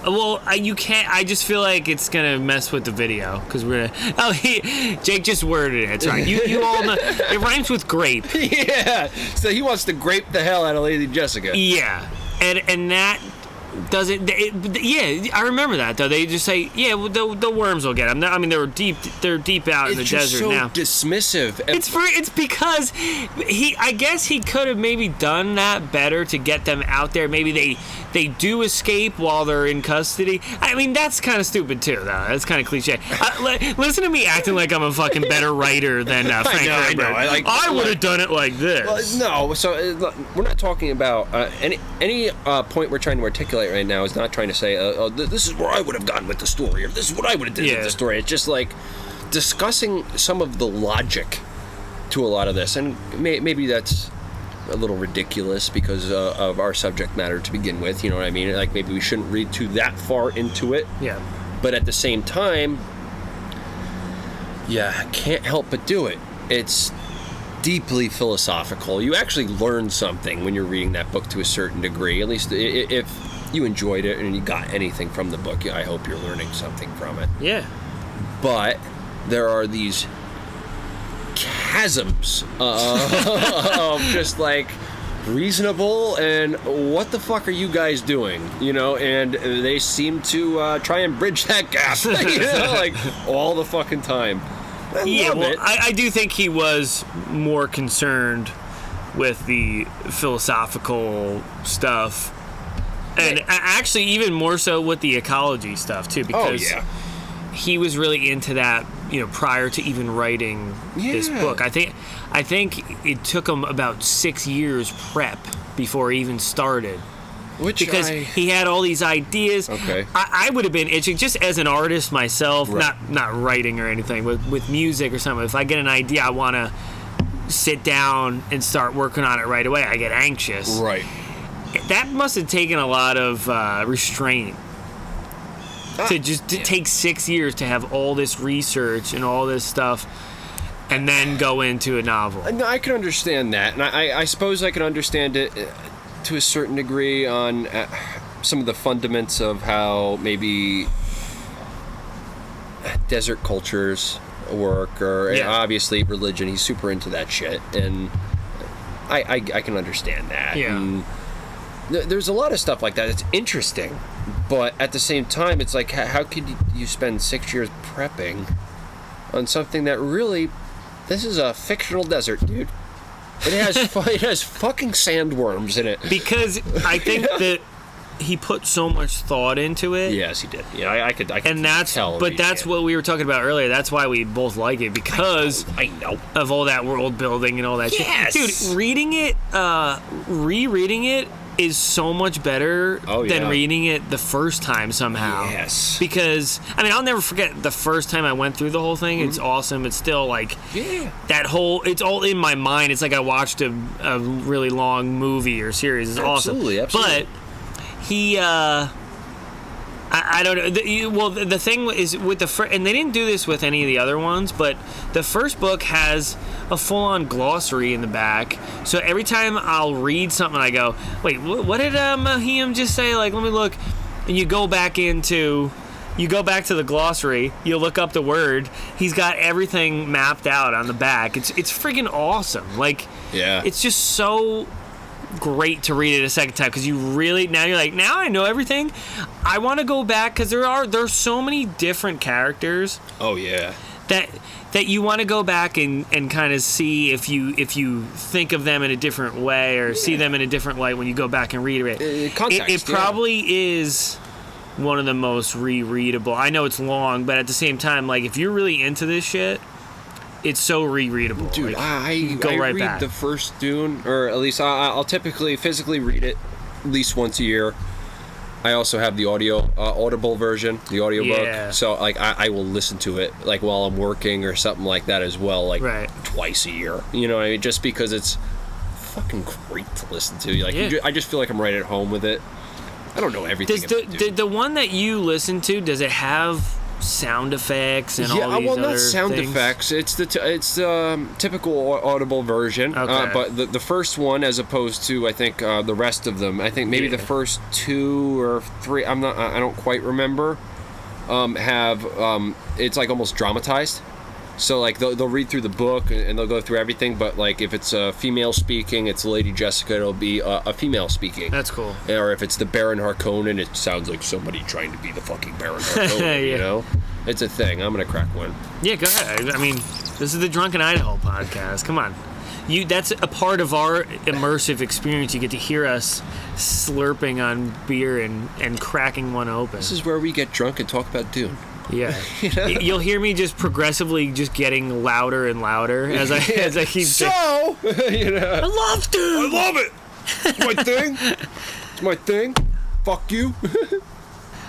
Well, you can't. I just feel like it's gonna mess with the video because we're gonna. Oh, Jake just worded it. It's right. You all know it rhymes with grape. Yeah. So he wants to grape the hell out of Lady Jessica. Yeah, and that doesn't. Yeah, I remember that though. They just say, the worms will get them. I mean, they're deep out in the desert now. It's so dismissive. It's because I guess he could have maybe done that better to get them out there. Maybe they do escape while they're in custody. I mean, that's kind of stupid too, though. That's kind of cliche. Listen to me acting like I'm a fucking better writer than Frank Herbert. I would have done it like this. Well, no, so we're not talking about any point we're trying to articulate right now is not trying to say, this is where I would have gone with the story, or this is what I would have done with the story. It's just like discussing some of the logic to a lot of this, and maybe that's a little ridiculous because of our subject matter to begin with, you know what I mean? Like, maybe we shouldn't read too that far into it. Yeah. But at the same time, can't help but do it. It's deeply philosophical. You actually learn something when you're reading that book to a certain degree. At least if you enjoyed it and you got anything from the book, I hope you're learning something from it. Yeah. But there are these chasms of just like reasonable and what the fuck are you guys doing, and they seem to try and bridge that gap like all the fucking time. I do think he was more concerned with the philosophical stuff and actually even more so with the ecology stuff too, because he was really into that, prior to even writing this book. I think it took him about 6 years prep before he even started. Because he had all these ideas. Okay. I would have been itching, just as an artist myself, not writing or anything, but with music or something. If I get an idea, I want to sit down and start working on it right away. I get anxious. Right. That must have taken a lot of restraint. To take 6 years to have all this research and all this stuff and then go into a novel. No, I can understand that. And I suppose I can understand it to a certain degree on some of the fundaments of how maybe desert cultures work, or obviously religion. He's super into that shit. And I can understand that. Yeah. And there's a lot of stuff like that. It's interesting. But at the same time, it's like, how could you spend 6 years prepping on something that really, this is a fictional desert, dude. It has fucking sandworms in it. Because I think that he put so much thought into it. Yes, he did. Yeah, I could and that's tell. But that's what we were talking about earlier. That's why we both like it, because I know. of all that world building and all that yes. shit. Dude, reading it, rereading it is so much better than reading it the first time somehow. Yes. Because, I mean, I'll never forget the first time I went through the whole thing. It's awesome. It's still like, that whole, it's all in my mind. It's like I watched a really long movie or series. It's awesome. Absolutely. But he, I don't know. The thing is with the first, and they didn't do this with any of the other ones, but the first book has a full-on glossary in the back. So every time I'll read something, I go, "Wait, what did Mahim just say?" Like, let me look. And you go back to the glossary. You look up the word. He's got everything mapped out on the back. It's freaking awesome. Like, it's just so great to read it a second time, because you really, now you're like, now I know everything. I want to go back, because there's so many different characters. Oh yeah. That you want to go back and kind of see if you think of them in a different way, or see them in a different light when you go back and read it. It probably is one of the most rereadable. I know it's long, but at the same time, like, if you're really into this shit, it's so rereadable. Dude, like, I right read back. the first Dune, or at least I'll typically physically read it at least once a year. I also have the audible version, the audiobook. Yeah. So, like, I will listen to it, like, while I'm working or something like that as well, like, twice a year. You know what I mean? Just because it's fucking great to listen to. Like, I just feel like I'm right at home with it. I don't know everything about the one that you listen to, does it have sound effects and all these other not sound things? effects. It's the typical audible version. Okay. But the first one, as opposed to, I think, the rest of them, I think maybe the first 2 or 3, I don't quite remember, have it's like almost dramatized. So, like, they'll read through the book and they'll go through everything, but, like, if it's a female speaking, it's Lady Jessica, it'll be a female speaking. That's cool. Or if it's the Baron Harkonnen, it sounds like somebody trying to be the fucking Baron Harkonnen, you know? It's a thing. I'm going to crack one. Yeah, go ahead. I mean, this is the Drunken Idaho podcast. Come on. That's a part of our immersive experience. You get to hear us slurping on beer and cracking one open. This is where we get drunk and talk about Dune. Yeah, you know? You'll hear me just progressively just getting louder and louder as I keep saying. You know, I love Dune. I love it. It's my thing. It's my thing. Fuck you.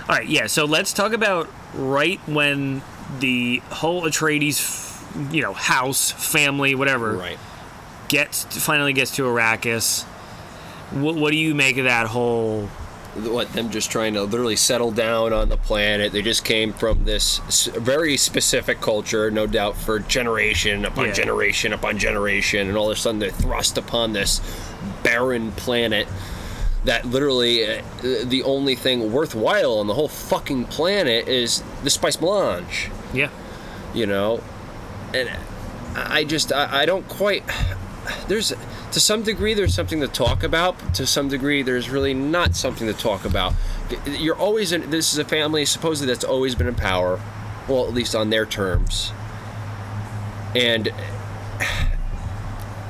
All right, yeah. So let's talk about right when the whole Atreides, house, family, whatever, finally gets to Arrakis. What do you make of that whole? Them just trying to literally settle down on the planet. They just came from this very specific culture, no doubt, for generation upon generation upon generation, and all of a sudden they're thrust upon this barren planet that literally the only thing worthwhile on the whole fucking planet is the spice melange. Yeah. And I don't quite... To some degree, there's something to talk about. To some degree, there's really not something to talk about. You're always in... This is a family, supposedly, that's always been in power. Well, at least on their terms. And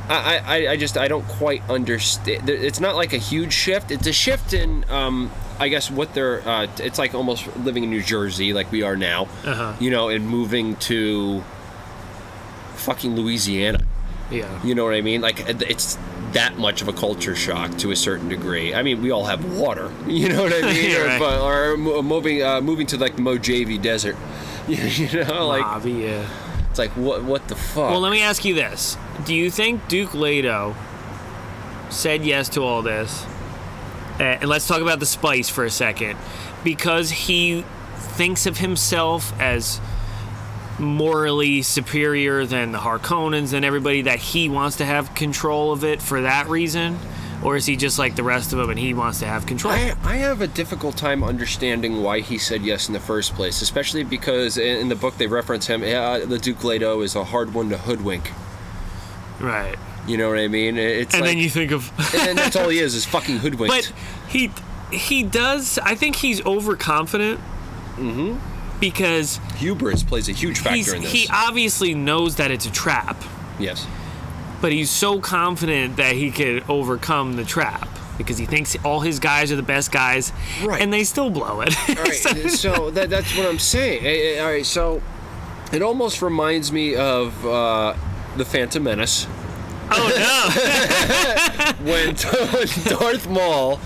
I don't quite understand. It's not like a huge shift. It's a shift in, I guess, what they're... it's like almost living in New Jersey, like we are now. And moving to fucking Louisiana. Yeah. You know what I mean? Like, it's that much of a culture shock to a certain degree. I mean, we all have water. You know what I mean? Right. Or moving to, like, the Mojave Desert. Mojave, yeah. It's like, what the fuck? Well, let me ask you this. Do you think Duke Leto said yes to all this? And let's talk about the spice for a second. Because he thinks of himself as morally superior than the Harkonnens and everybody, that he wants to have control of it for that reason? Or is he just like the rest of them and he wants to have control? I have a difficult time understanding why he said yes in the first place, especially because in the book they reference him, the Duke Leto is a hard one to hoodwink. Right. You know what I mean? Then you think of... and that's all he is fucking hoodwinked. But he does... I think he's overconfident. Mm-hmm. Because... hubris plays a huge factor in this. He obviously knows that it's a trap. Yes. but he's so confident that he could overcome the trap because he thinks all his guys are the best guys, right. And they still blow it. All right, so that's what I'm saying. All right, so it almost reminds me of the Phantom Menace. Oh no! When Darth Maul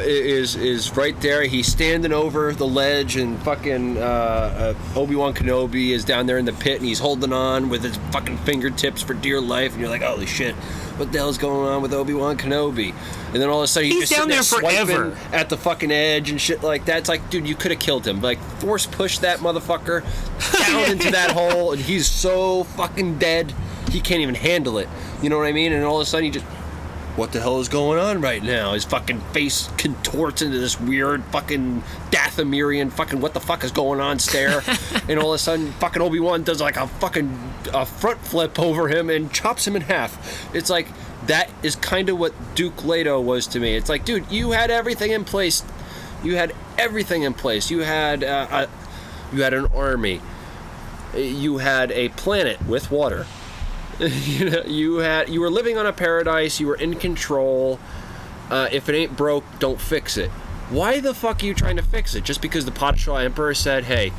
is right there, he's standing over the ledge, and fucking Obi-Wan Kenobi is down there in the pit, and he's holding on with his fucking fingertips for dear life, and you're like, holy shit, what the hell's going on with Obi-Wan Kenobi? And then all of a sudden he's just down there forever at the fucking edge and shit like that. It's like, dude, you could have killed him. Like, force push that motherfucker down into that hole, and he's so fucking dead, he can't even handle it. You know what I mean? And all of a sudden he just, what the hell is going on right now? His fucking face contorts into this weird fucking Dathomirian fucking what the fuck is going on stare. And all of a sudden fucking Obi-Wan does like a front flip over him and chops him in half. It's like, that is kind of what Duke Leto was to me. It's like, dude, you had everything in place. You had everything in place. You had an army. You had a planet with water. You were living on a paradise. You were in control. If it ain't broke, don't fix it. Why the fuck are you trying to fix it? Just because the Padshah Emperor said, hey,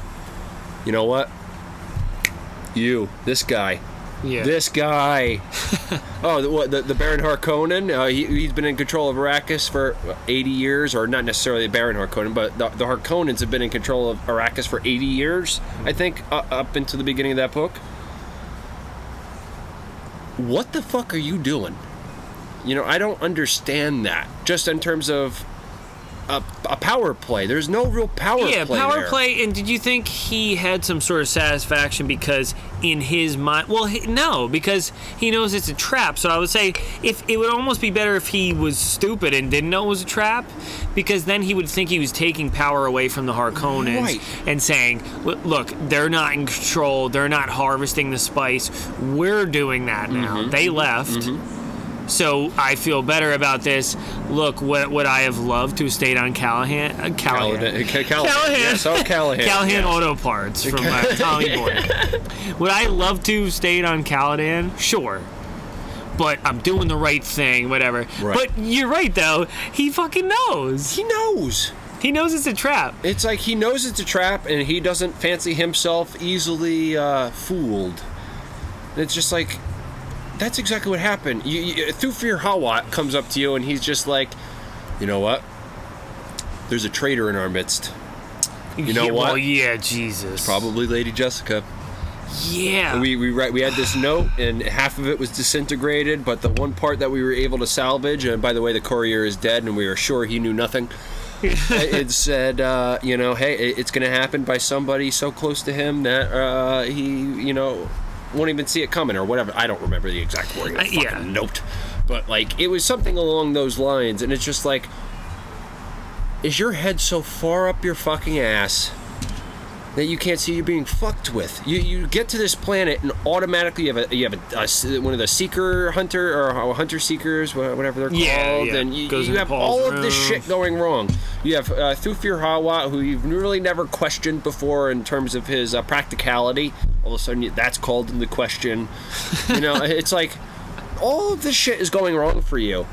you know what? This guy. Yeah. This guy. The Baron Harkonnen. He's been in control of Arrakis for 80 years, or not necessarily Baron Harkonnen, but the Harkonnens have been in control of Arrakis for 80 years, I think, up into the beginning of that book. What the fuck are you doing? You know, I don't understand that. Just in terms of a power play. There's no real power play. Yeah, power play. And did you think he had some sort of satisfaction because in his mind... Well, no, because he knows it's a trap. So I would say if it would almost be better if he was stupid and didn't know it was a trap, because then he would think he was taking power away from the Harkonnens, right, and saying, look, they're not in control. They're not harvesting the spice. We're doing that now. Mm-hmm. They left. Mm-hmm. So I feel better about this. Look, what I have loved to have stayed on Callahan. Yes, Callahan. Callahan Auto Parts from Tommy Boy. Would I love to have stayed on Callahan? Sure. But I'm doing the right thing, whatever. Right. But you're right, though. He fucking knows. He knows. He knows it's a trap. It's like he knows it's a trap, and he doesn't fancy himself easily fooled. It's just like... That's exactly what happened. Thufir Hawat comes up to you, and he's just like, you know what? There's a traitor in our midst. You know what? Well, yeah, Jesus. It's probably Lady Jessica. Yeah. We had this note, and half of it was disintegrated, but the one part that we were able to salvage, and by the way, the courier is dead, and we are sure he knew nothing. It said, hey, it's going to happen by somebody so close to him that he, won't even see it coming or whatever. I don't remember the exact wording of the fucking note. But, like, it was something along those lines, and it's just like, is your head so far up your fucking ass that you can't see you're being fucked with? You get to this planet and automatically you have a one of the seeker hunter or hunter seekers, whatever they're called, and you have all of this shit going wrong. You have Thufir Hawat, who you've really never questioned before in terms of his practicality. All of a sudden that's called into question. It's like all of this shit is going wrong for you,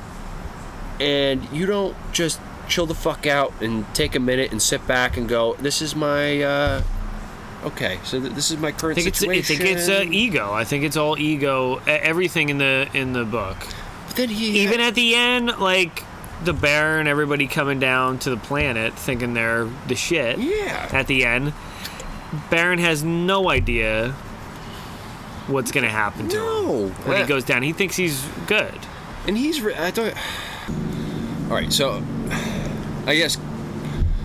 and you don't just chill the fuck out and take a minute and sit back and go, this is my okay, so this is my current situation. I think it's ego. I think it's all ego. Everything in the book. But then even at the end, like the Baron, everybody coming down to the planet thinking they're the shit. Yeah. At the end, Baron has no idea what's going to happen to him when he goes down. He thinks he's good. And all right, so I guess,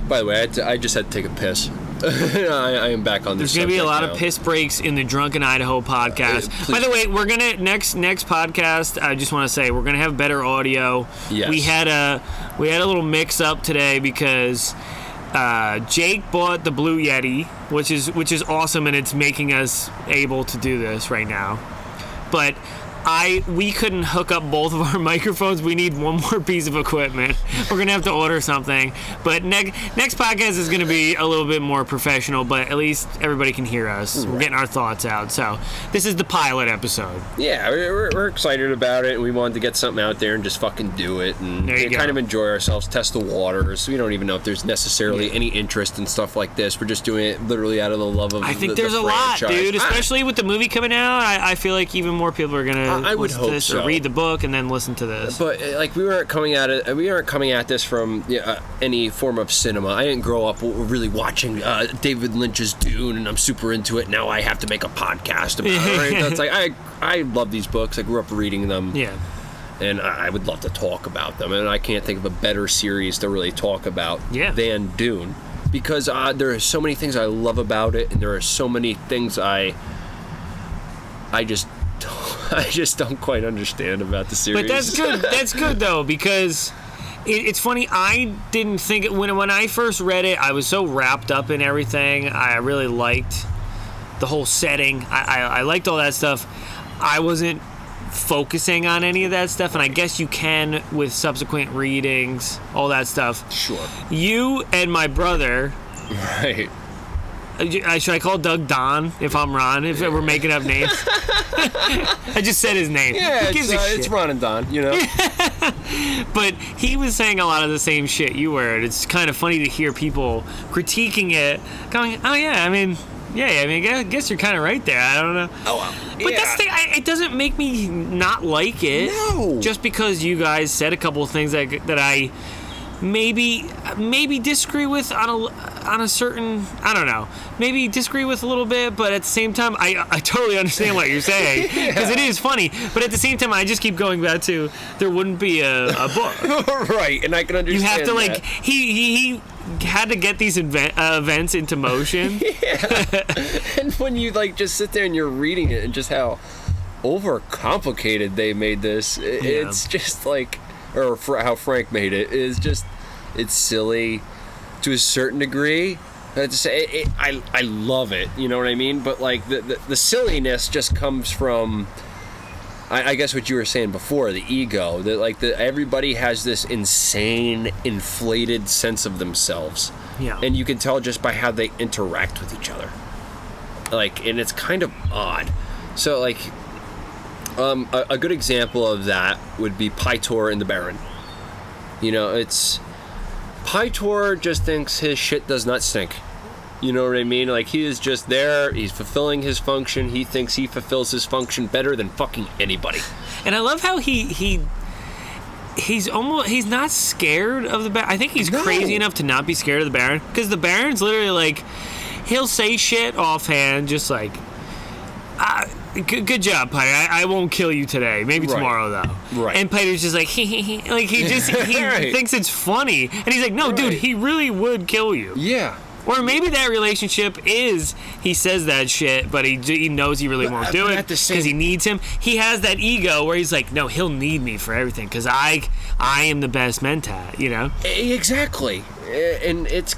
by the way, I just had to take a piss. I am back on this. There's going to be a lot of piss breaks in the Drunken Idaho podcast. By the way, we're going to, next podcast, I just want to say, we're going to have better audio. Yes. We had a little mix up today because Jake bought the Blue Yeti, which is awesome, and it's making us able to do this right now. But we couldn't hook up both of our microphones. We need one more piece of equipment. We're gonna have to order something. But next podcast is gonna be a little bit more professional, but at least everybody can hear us. Right. We're getting our thoughts out. So this is the pilot episode. Yeah, we're excited about it. We wanted to get something out there and just fucking do it and kind of enjoy ourselves, test the waters. We don't even know if there's necessarily any interest in stuff like this. We're just doing it literally out of the love of I think there's a lot, dude. Especially with the movie coming out, I feel like even more people are gonna I would hope this so. or read the book and then listen to this. But like we aren't coming at this from any form of cinema. I didn't grow up really watching David Lynch's Dune, and I'm super into it. Now I have to make a podcast about it. Right? That's like I love these books. I grew up reading them. Yeah. And I would love to talk about them. And I can't think of a better series to really talk about than Dune, because there are so many things I love about it, and there are so many things I just don't quite understand about the series. But that's good. That's good though, because it's funny. I didn't think when I first read it, I was so wrapped up in everything. I really liked the whole setting. I liked all that stuff. I wasn't focusing on any of that stuff, and I guess you can with subsequent readings, all that stuff. Sure. You and my brother. Right. Should I call Doug Don if I'm Ron? If we're making up names, I just said his name. Yeah, it's Ron and Don, you know. But he was saying a lot of the same shit you were. And it's kind of funny to hear people critiquing it, going, "Oh yeah, I guess you're kind of right there." I don't know. Oh well. But that's the thing. It doesn't make me not like it. No. Just because you guys said a couple of things that I maybe disagree with on a certain, I don't know, maybe disagree with a little bit, but at the same time I totally understand what you're saying, because it is funny, but at the same time I just keep going back to there wouldn't be a book. Right, and I can understand. You have to that. He had to get these events into motion. Yeah. And when you like just sit there and you're reading it and just how overcomplicated they made this, it's just like, or how Frank made it, is just, it's silly to a certain degree. I love it, you know what I mean? But like the silliness just comes from, I guess what you were saying before, the ego. That like everybody has this insane, inflated sense of themselves. Yeah. And you can tell just by how they interact with each other. Like, and it's kind of odd. So like, a good example of that would be Pytor and the Baron. You know, it's Pytor just thinks his shit does not stink. You know what I mean? Like, he is just there, he's fulfilling his function, he thinks he fulfills his function better than fucking anybody. And I love how he's not scared of the Baron. I think he's crazy enough to not be scared of the Baron, because the Baron's literally like, he'll say shit offhand, just like, good job, Pytor. I won't kill you today. Maybe tomorrow, though. Right. And Pytor's just like, like he thinks it's funny, and he's like, no, dude, he really would kill you. Yeah. Or maybe that relationship is, he says that shit, but he knows he really won't do it because he needs him. He has that ego where he's like, no, he'll need me for everything because I am the best mentat, you know? Exactly. And it's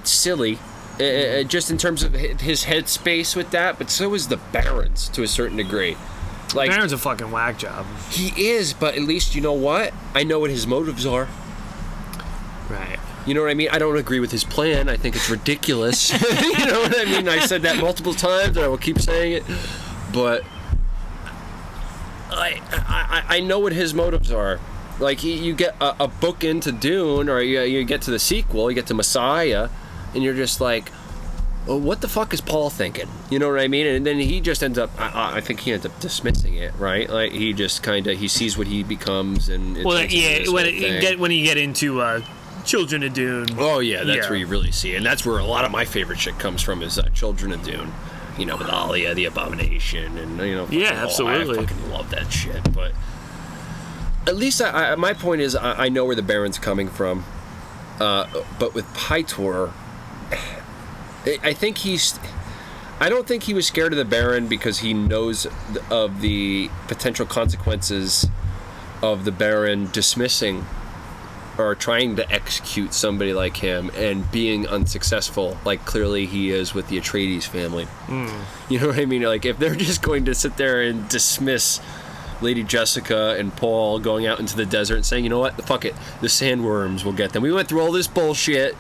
silly. Just in terms of his headspace with that, but so is the Baron's to a certain degree. Like, Baron's a fucking whack job. He is, but at least you know what? I know what his motives are. Right. You know what I mean? I don't agree with his plan. I think it's ridiculous. You know what I mean? I said that multiple times, and I will keep saying it. But I know what his motives are. Like, you get a book into Dune, or you get to the sequel, you get to Messiah, and you're just like, well, what the fuck is Paul thinking? You know what I mean? And then he just ends up, I think he ends up dismissing it, right? Like, he just kind of, he sees what he becomes, and it's when you get into Children of Dune. Oh yeah, that's where you really see it. And that's where a lot of my favorite shit comes from, is Children of Dune. You know, with Alia, the Abomination, and you know, absolutely. I fucking love that shit. But at least my point is, I know where the Baron's coming from. But with Pytor, I don't think he was scared of the Baron because he knows of the potential consequences of the Baron dismissing are trying to execute somebody like him and being unsuccessful, like clearly he is with the Atreides family. You know what I mean? Like, if they're just going to sit there and dismiss Lady Jessica and Paul going out into the desert and saying, you know what, fuck it, the sandworms will get them. We went through all this bullshit.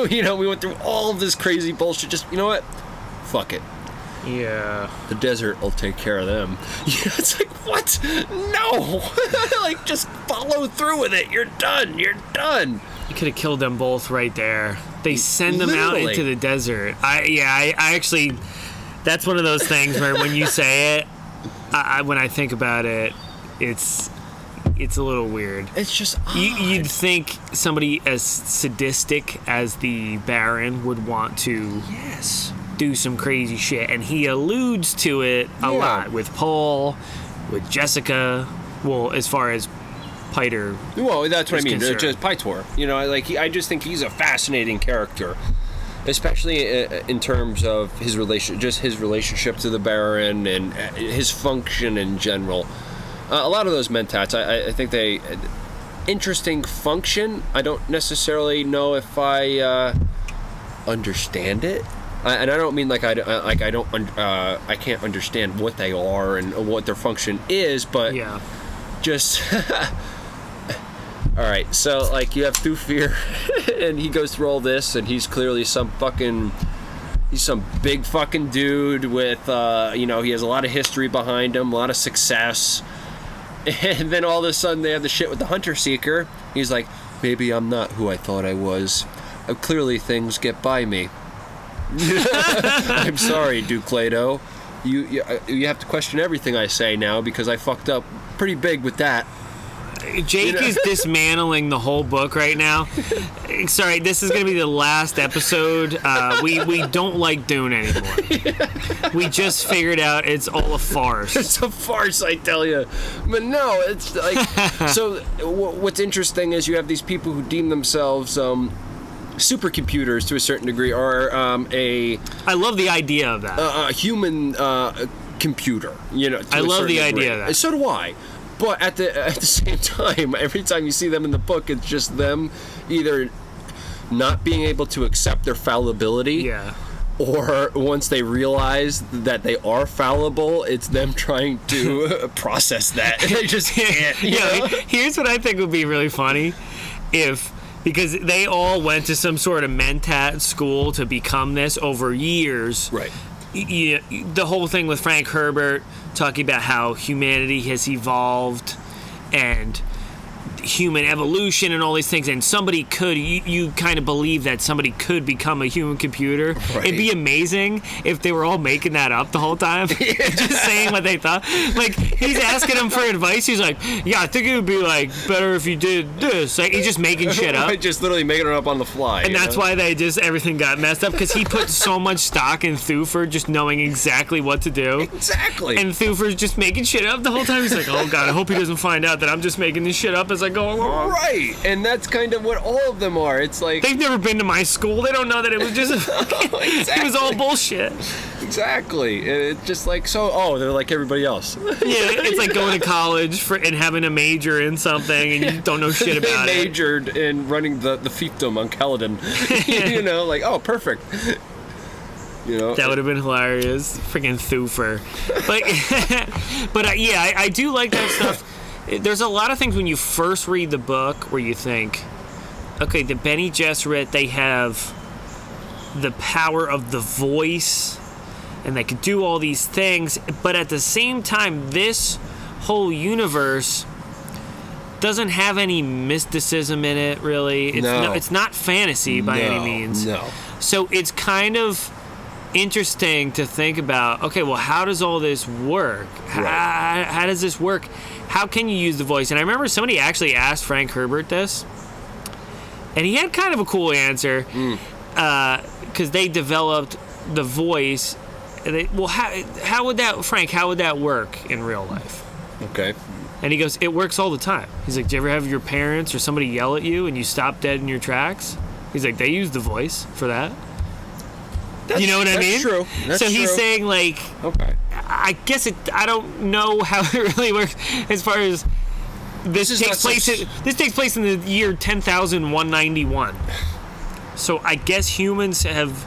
You know, we went through all of this crazy bullshit. Just, you know what, fuck it. Yeah. The desert will take care of them. Yeah, it's like, what? No! Like, just follow through with it. You're done. You're done. You could have killed them both right there. They send them out into the desert. I actually, that's one of those things where when you say it, when I think about it, it's a little weird. It's just odd. You'd think somebody as sadistic as the Baron would want to do some crazy shit, and he alludes to it a lot with Paul, with Jessica. Well, as far as Piter. Well, that's what I mean. Just Pytor. You know, like I just think he's a fascinating character. Especially in terms of his relationship to the Baron and his function in general. A lot of those mentats, I think they interesting function. I don't necessarily know if I understand it, and I don't mean like I can't understand what they are and what their function is, but just. All right, so like you have Thufir, and he goes through all this, and he's clearly some big fucking dude with, he has a lot of history behind him, a lot of success, and then all of a sudden they have the shit with the Hunter Seeker. He's like, maybe I'm not who I thought I was. Clearly things get by me. I'm sorry, Duke Leto. You have to question everything I say now because I fucked up pretty big with that. Jake is dismantling the whole book right now. Sorry, this is going to be the last episode. We don't like Dune anymore. We just figured out it's all a farce. It's a farce, I tell you. But no, it's like... So what's interesting is you have these people who deem themselves supercomputers to a certain degree, or I love the idea of that. A human computer, I love the idea of that. So do I. But at the same time, every time you see them in the book, it's just them either not being able to accept their fallibility, or once they realize that they are fallible, it's them trying to process that. They just can't. Here's what I think would be really funny, because they all went to some sort of mentat school to become this over years. Right. The whole thing with Frank Herbert talking about how humanity has evolved and human evolution and all these things, and somebody could, you kind of believe that somebody could become a human computer. Right. It'd be amazing if they were all making that up the whole time. Just saying what they thought. Like, he's asking him for advice. He's like, I think it would be like better if you did this. Like, he's just making shit up. Just literally making it up on the fly. And that's why everything got messed up, because he put so much stock in Thufir just knowing exactly what to do. Exactly. And Thufir's just making shit up the whole time. He's like, oh God, I hope he doesn't find out that I'm just making this shit up as I go along. Right, and that's kind of what all of them are. It's like, they've never been to my school. They don't know that it was just it was all bullshit. Exactly. It's just like, they're like everybody else. It's like going to college and having a major in something and you don't know shit about it. They majored in running the fiefdom on Kaladin. Like, oh, perfect. That would have been hilarious. Freaking Thufir. But I do like that stuff. There's a lot of things when you first read the book where you think, okay, the Bene Gesserit, they have the power of the voice and they can do all these things, but at the same time, this whole universe doesn't have any mysticism in it, really. It's not fantasy by any means. No. So it's kind of interesting to think about, okay, well, how does all this work? Right. How does this work? How can you use the voice? And I remember somebody actually asked Frank Herbert this, and he had kind of a cool answer, because they developed the voice. How would that work in real life? Okay. And he goes, it works all the time. He's like, do you ever have your parents or somebody yell at you and you stop dead in your tracks? He's like, they use the voice for that. You know what I mean? True. That's true. So he's true. saying, like, okay. I guess I don't know how it really works as far as this takes place in the year 10,191. So I guess humans have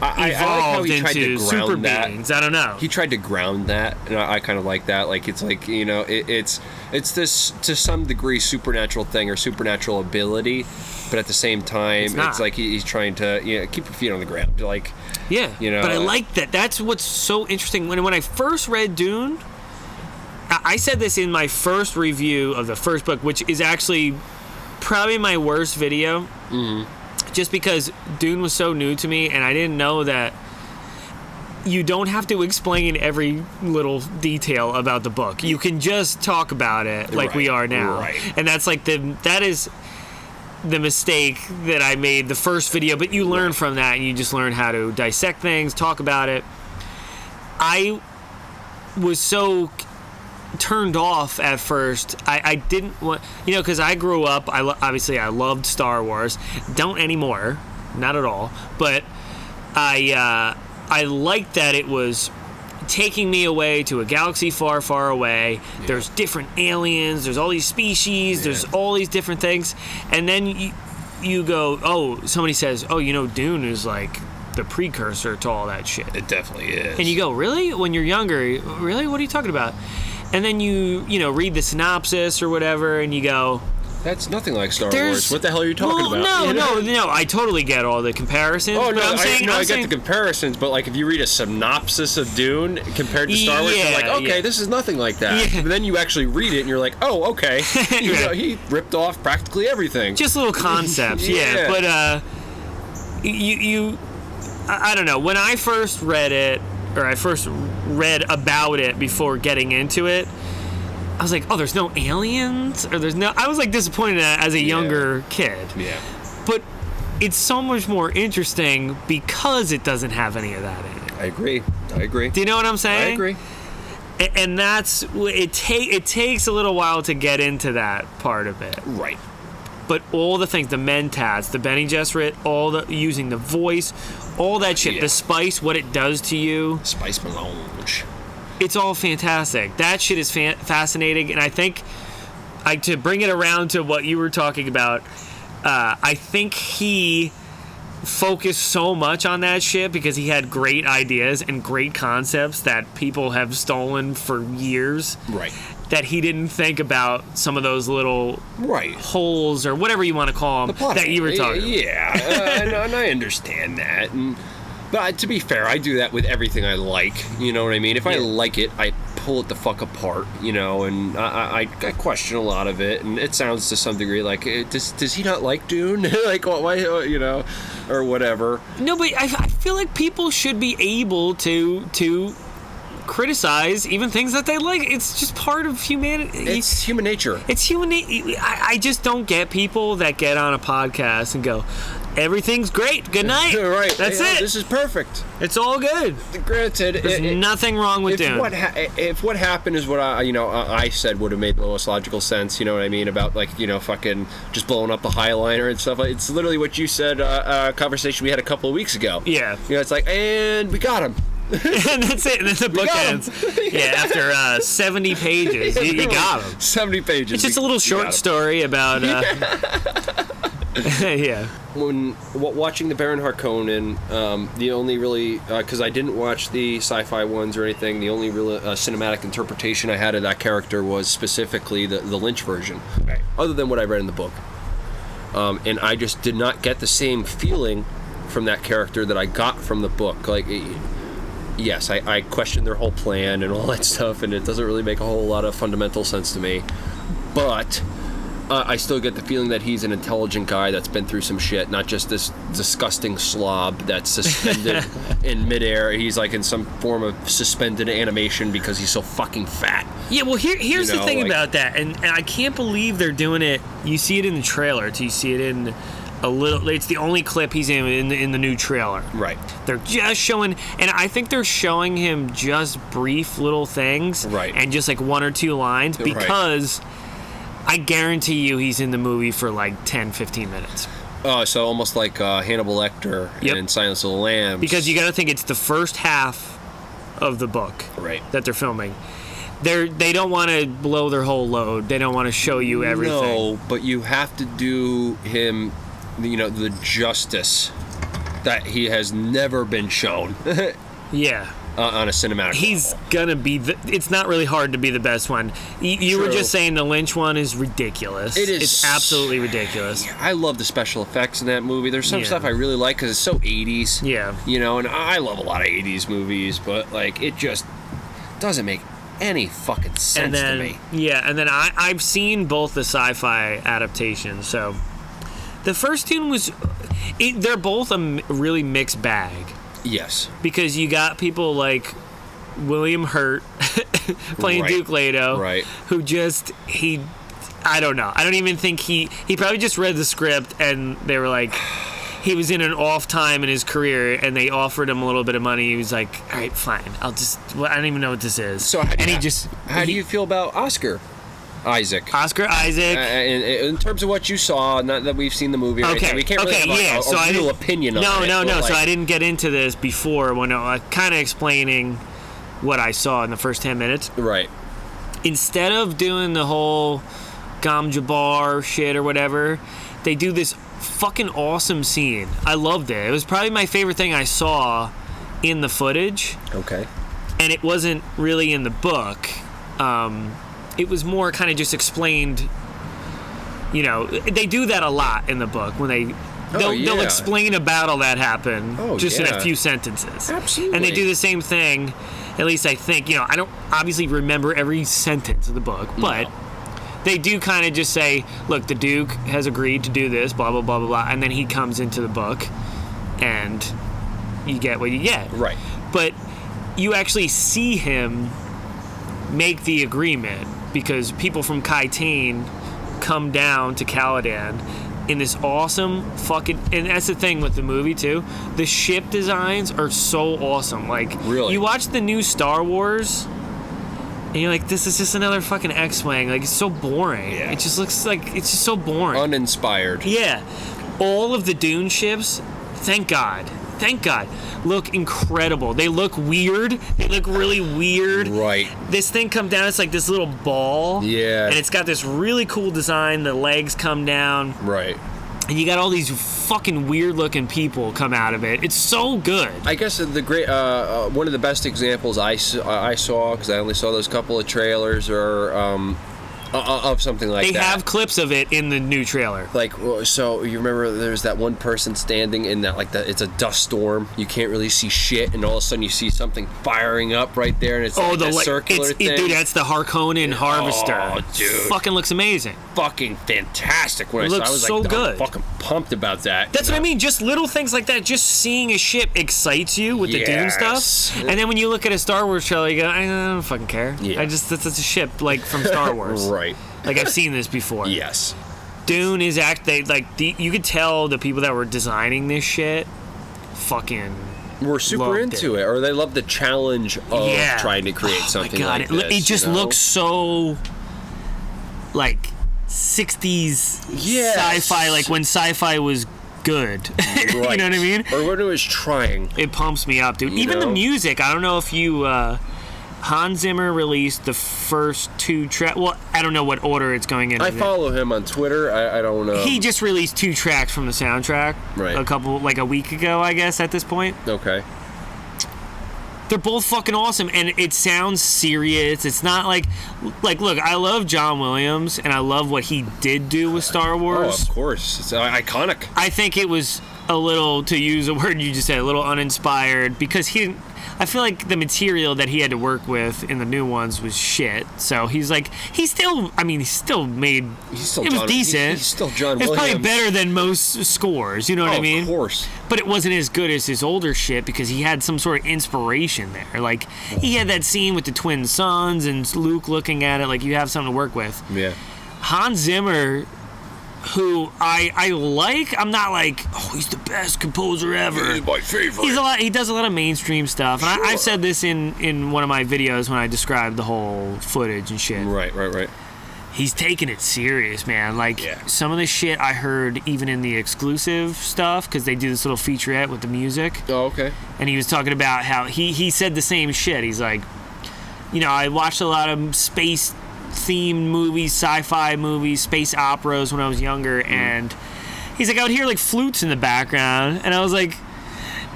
evolved into super beings. I don't know. He tried to ground that, and I kind of like that. Like, it's like, you know, it's this to some degree supernatural thing or supernatural ability, but at the same time, it's like he's trying to, you know, keep your feet on the ground. Like, yeah, you know. But I like that. That's what's so interesting. When I first read Dune, I said this in my first review of the first book, which is actually probably my worst video. Mm-hmm. Just because Dune was so new to me, and I didn't know that you don't have to explain every little detail about the book. You can just talk about it like we are now. Right. And that's like that is the mistake that I made the first video, but you learn from that, and you just learn how to dissect things, talk about it. I was so turned off at first. I didn't want, you know, because I grew up, obviously I loved Star Wars. Don't anymore, not at all, but I liked that it was taking me away to a galaxy far, far away. Yeah. There's different aliens, there's all these species, there's all these different things, and then you go, oh, somebody says, oh, you know, Dune is like the precursor to all that shit. It definitely is. And you go, really? When you're younger, really? What are you talking about? And then you read the synopsis or whatever, and you go, that's nothing like Star Wars. What the hell are you talking about? No. I totally get all the comparisons. Oh, no, I get the comparisons, but like if you read a synopsis of Dune compared to Star Wars, you're like, okay, this is nothing like that. Yeah. But then you actually read it, and you're like, oh, okay. You know, he ripped off practically everything. Just little concepts, yeah. But I don't know. When I first read it, or I first read about it before getting into it, I was like, oh, there's no aliens? Or there's no... I was like disappointed as a younger kid. Yeah. But it's so much more interesting because it doesn't have any of that in it. I agree. Do you know what I'm saying? I agree. And that's... It takes a little while to get into that part of it. Right. But all the things, the mentats, the Bene Gesserit, using the voice, all that shit, the spice, what it does to you. Spice melange. It's all fantastic. That shit is fascinating, and I think, to bring it around to what you were talking about, I think he focused so much on that shit because he had great ideas and great concepts that people have stolen for years. Right. That he didn't think about some of those little holes or whatever you want to call them that you were talking about. Yeah, and I understand that. But to be fair, I do that with everything I like. You know what I mean? If I like it, I pull it the fuck apart, you know, and I question a lot of it. And it sounds to some degree like, does he not like Dune? Like, why, you know, or whatever. No, but I feel like people should be able to criticize even things that they like. It's just part of humanity. It's human nature. It's human. I just don't get people that get on a podcast and go, everything's great. Good night. Right. That's it. This is perfect. It's all good. Granted, there's nothing wrong with Dune. If what happened is what I said would have made the most logical sense, you know what I mean, about like, you know, fucking just blowing up the Highliner and stuff. It's literally what you said, a conversation we had a couple of weeks ago. Yeah. You know, it's like, and we got him. And that's it. And then the book ends. Yeah, after 70 pages, you got him. 70 pages. It's just a little short story about. Yeah. When watching the Baron Harkonnen, the only really, because I didn't watch the sci-fi ones or anything, the only real cinematic interpretation I had of that character was specifically the Lynch version, other than what I read in the book. And I just did not get the same feeling from that character that I got from the book. Like, yes, I questioned their whole plan and all that stuff, and it doesn't really make a whole lot of fundamental sense to me. But I still get the feeling that he's an intelligent guy that's been through some shit, not just this disgusting slob that's suspended in midair. He's like in some form of suspended animation because he's so fucking fat. Yeah, well, here's the thing about that, and I can't believe they're doing it. You see it in the trailer, too. You see it in a little. It's the only clip he's in the new trailer. Right. They're just showing, and I think they're showing him just brief little things, right, and just like one or two lines because. Right. I guarantee you he's in the movie for like 10, 15 minutes. Oh, so almost like Hannibal Lecter in Silence of the Lambs. Because you got to think it's the first half of the book that they're filming. They don't want to blow their whole load. They don't want to show you everything. No, but you have to do him, the justice that he has never been shown. Yeah. On a cinematic He's level. gonna be it's not really hard to be the best one. You were just saying the Lynch one is ridiculous. It is. It's absolutely ridiculous. I love the special effects in that movie. There's some stuff I really like because it's so 80s. Yeah. And I love a lot of 80s movies, but it just doesn't make any fucking sense to me. Yeah, and then I've seen both the sci-fi adaptations, so the first Dune was they're both a really mixed bag. Yes. Because you got people like William Hurt playing Duke Leto, who I don't know. I don't even think he probably just read the script and they were like, he was in an off time in his career and they offered him a little bit of money. He was like, all right, fine. I don't even know what this is. So how do you feel about Oscar Isaac? In terms of what you saw, not that we've seen the movie. Right? So we can't really have a real opinion on it. No. So I didn't get into this before when I was kind of explaining what I saw in the first 10 minutes. Right. Instead of doing the whole Gom Jabbar shit or whatever, they do this fucking awesome scene. I loved it. It was probably my favorite thing I saw in the footage. Okay. And it wasn't really in the book. It was more kind of just explained. They do that a lot in the book when they'll explain about all that happened in a few sentences. Absolutely. And they do the same thing. At least I think. I don't obviously remember every sentence of the book, but they do kind of just say, "Look, the Duke has agreed to do this, blah blah blah blah blah," and then he comes into the book, and you get what you get. Right. But you actually see him make the agreement because people from Kaitain come down to Caladan in this awesome fucking... And that's the thing with the movie, too. The ship designs are so awesome. Really? You watch the new Star Wars, and you're like, this is just another fucking X-Wing. It's so boring. Yeah. It just looks like... It's just so boring. Uninspired. Yeah. All of the Dune ships, thank God, look incredible. They look weird. They look really weird. Right. This thing comes down, it's like this little ball. Yeah. And it's got this really cool design. The legs come down. Right. And you got all these fucking weird looking people come out of it. It's so good. I guess the great one of the best examples I saw, because I only saw those couple of trailers, or of something like that. They have clips of it in the new trailer. So you remember there's that one person standing in that, it's a dust storm. You can't really see shit, and all of a sudden you see something firing up right there, and it's a circular thing. Dude, that's the Harkonnen harvester. Oh, dude. Fucking looks amazing. Fucking fantastic. When it looks so good. I'm fucking pumped about that. That's what I mean. Just little things like that. Just seeing a ship excites you with the Dune stuff. And then when you look at a Star Wars trailer, you go, I don't fucking care. Yeah. That's a ship from Star Wars. Right. I've seen this before. Yes. Dune is you could tell the people that were designing this shit fucking were super into it, or they love the challenge of trying to create something like this. It just looks so 60s sci-fi, when sci-fi was good. Right. You know what I mean? Or when it was trying. It pumps me up, dude. Even the music, I don't know if you... Hans Zimmer released the first 2 tracks. Well, I don't know what order it's going in. I follow him on Twitter. I don't know. He just released 2 tracks from the soundtrack. Right. A week ago, I guess, at this point. Okay. They're both fucking awesome, and it sounds serious. It's not look, I love John Williams, and I love what he did do with Star Wars. Oh, of course. It's iconic. I think it was a little, to use a word you just said, a little uninspired, because he didn't... I feel like the material that he had to work with in the new ones was shit. So he still made... It was decent. He's still John Williams. It's probably better than most scores, you know what I mean? Of course. But it wasn't as good as his older shit because he had some sort of inspiration there. He had that scene with the twin sons and Luke looking at it you have something to work with. Yeah. Hans Zimmer... who I like. I'm not he's the best composer ever. He's my favorite. He does a lot of mainstream stuff. And I've said this in one of my videos when I described the whole footage and shit. Right. He's taking it serious, man. Some of the shit I heard even in the exclusive stuff, because they do this little featurette with the music. Oh, okay. And he was talking about how he said the same shit. He's like, I watched a lot of space-themed movies, sci-fi movies, space operas when I was younger, and he's like, I would hear like flutes in the background, and I was like,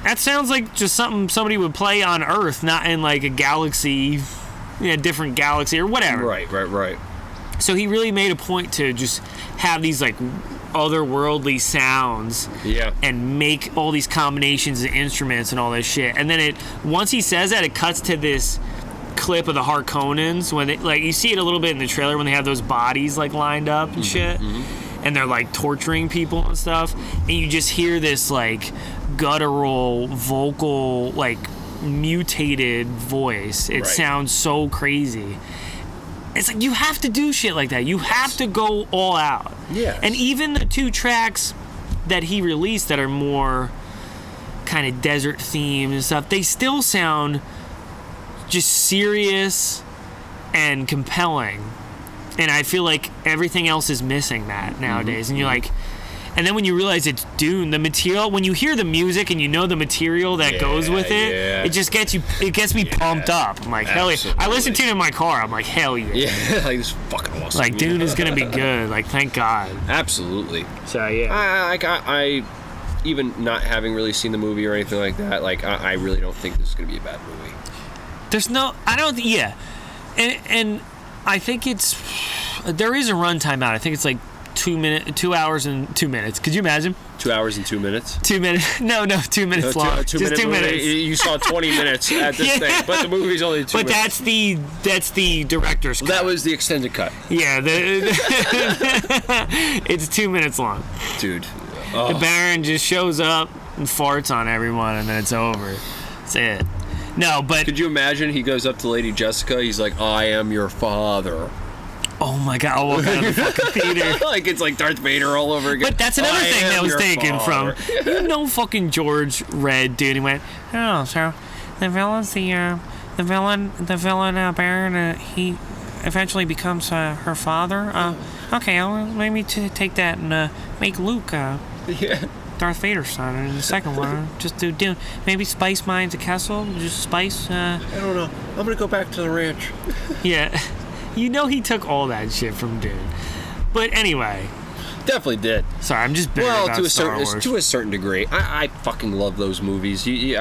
that sounds like just something somebody would play on Earth, not in like a galaxy, different galaxy or whatever. Right. So he really made a point to just have these like otherworldly sounds, and make all these combinations of instruments and all this shit. And then once he says that, it cuts to this clip of the Harkonnens when they, like, you see it a little bit in the trailer when they have those bodies like lined up and shit, and they're like torturing people and stuff, and you just hear this like guttural vocal, like mutated voice. It sounds so crazy. It's like, you have to do shit like that. You have to go all out. Yeah. And even the 2 tracks that he released that are more kind of desert themed and stuff, they still sound just serious and compelling. And I feel like everything else is missing that nowadays. And you're like, and then when you realize it's Dune, the material, when you hear the music and you know the material that goes with it, it just gets me pumped up. I'm like, hell yeah. I listen to it in my car. I'm like, hell yeah. Yeah, like, it's fucking awesome. Like, Dune is going to be good. Like, thank God. Absolutely. So, yeah. I even not having really seen the movie or anything like that, like, I really don't think this is going to be a bad movie. And I think there is a runtime out. I think it's like 2 hours and 2 minutes. Could you imagine? 2 hours and 2 minutes? 2 minutes. No, 2 minutes long. Just 2 minutes. You saw 20 minutes at this thing, but the movie's only 2 minutes. But that's the director's cut. That was the extended cut. Yeah, it's 2 minutes long. Dude. The Baron just shows up and farts on everyone, and then it's over. That's it. No, but... Could you imagine he goes up to Lady Jessica, he's like, I am your father. Oh my God, I'll walk out of the fucking theater. Like, it's like Darth Vader all over again. But that's another thing that was taken from... fucking George read Dune. He went, oh, so the villain's the villain, Baron, he eventually becomes her father. Okay, I'll maybe take that and make Luke Darth Vader's son in the second one. Just do Dune. Maybe spice mines a castle. Just spice. I don't know. I'm going to go back to the ranch. Yeah. He took all that shit from Dune. But anyway. Definitely did. Sorry, I'm just bitter about Star Wars. To a certain degree. I fucking love those movies. You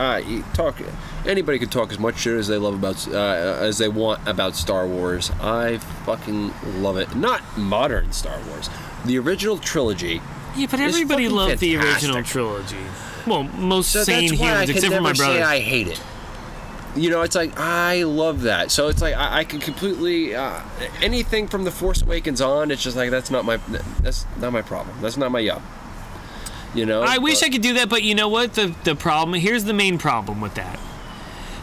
talk. Anybody can talk as much shit as they love about as they want about Star Wars. I fucking love it. Not modern Star Wars. The original trilogy. Yeah, but everybody loved the original trilogy. Well, most sane humans, except for my brother. Say I hate it. It's like, I love that. So it's like, I can completely, anything from The Force Awakens on, it's just like, that's not my problem. That's not my yup. I wish I could do that, but you know what? The problem, here's the main problem with that.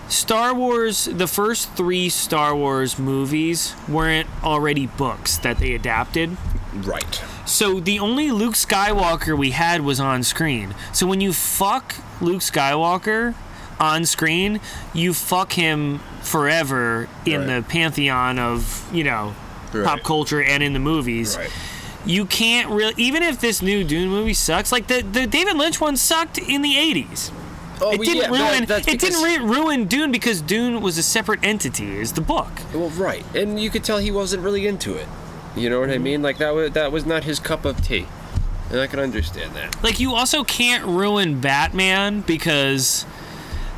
Star Wars, the first 3 Star Wars movies weren't already books that they adapted. Right. So the only Luke Skywalker we had was on screen. So when you fuck Luke Skywalker on screen, you fuck him forever in the pantheon of, pop culture and in the movies. Right. You can't really, even if this new Dune movie sucks, like the David Lynch one sucked in the 80s. It didn't ruin Dune because Dune was a separate entity as the book. Well, right. And you could tell he wasn't really into it. You know what I mean? Like, that was not his cup of tea. And I can understand that. Like, you also can't ruin Batman because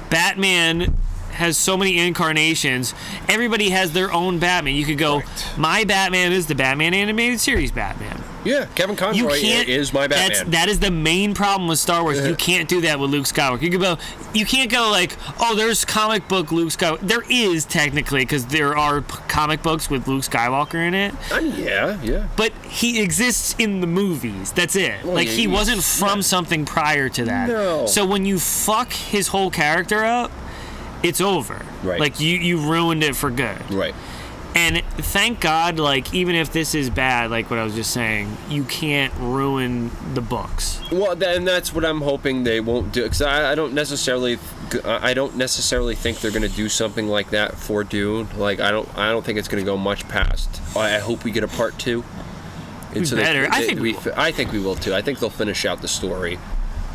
Batman has so many incarnations. Everybody has their own Batman. You could go, my Batman is the Batman animated series Batman. Yeah, Kevin Conroy is my Batman. That is the main problem with Star Wars. You can't do that with Luke Skywalker. You can't go like, oh, there's comic book Luke Skywalker. There is technically, because there are comic books with Luke Skywalker in it. Yeah. But he exists in the movies. That's it. Well, he wasn't from something prior to that. No. So when you fuck his whole character up, it's over. Right. Like, you ruined it for good. Right. And thank God, like, even if this is bad, like what I was just saying, you can't ruin the books. Well, and that's what I'm hoping they won't do. Because I don't necessarily think they're going to do something like that for Dune. Like, I don't think it's going to go much past. I hope we get a part 2. I think we will too. I think they'll finish out the story.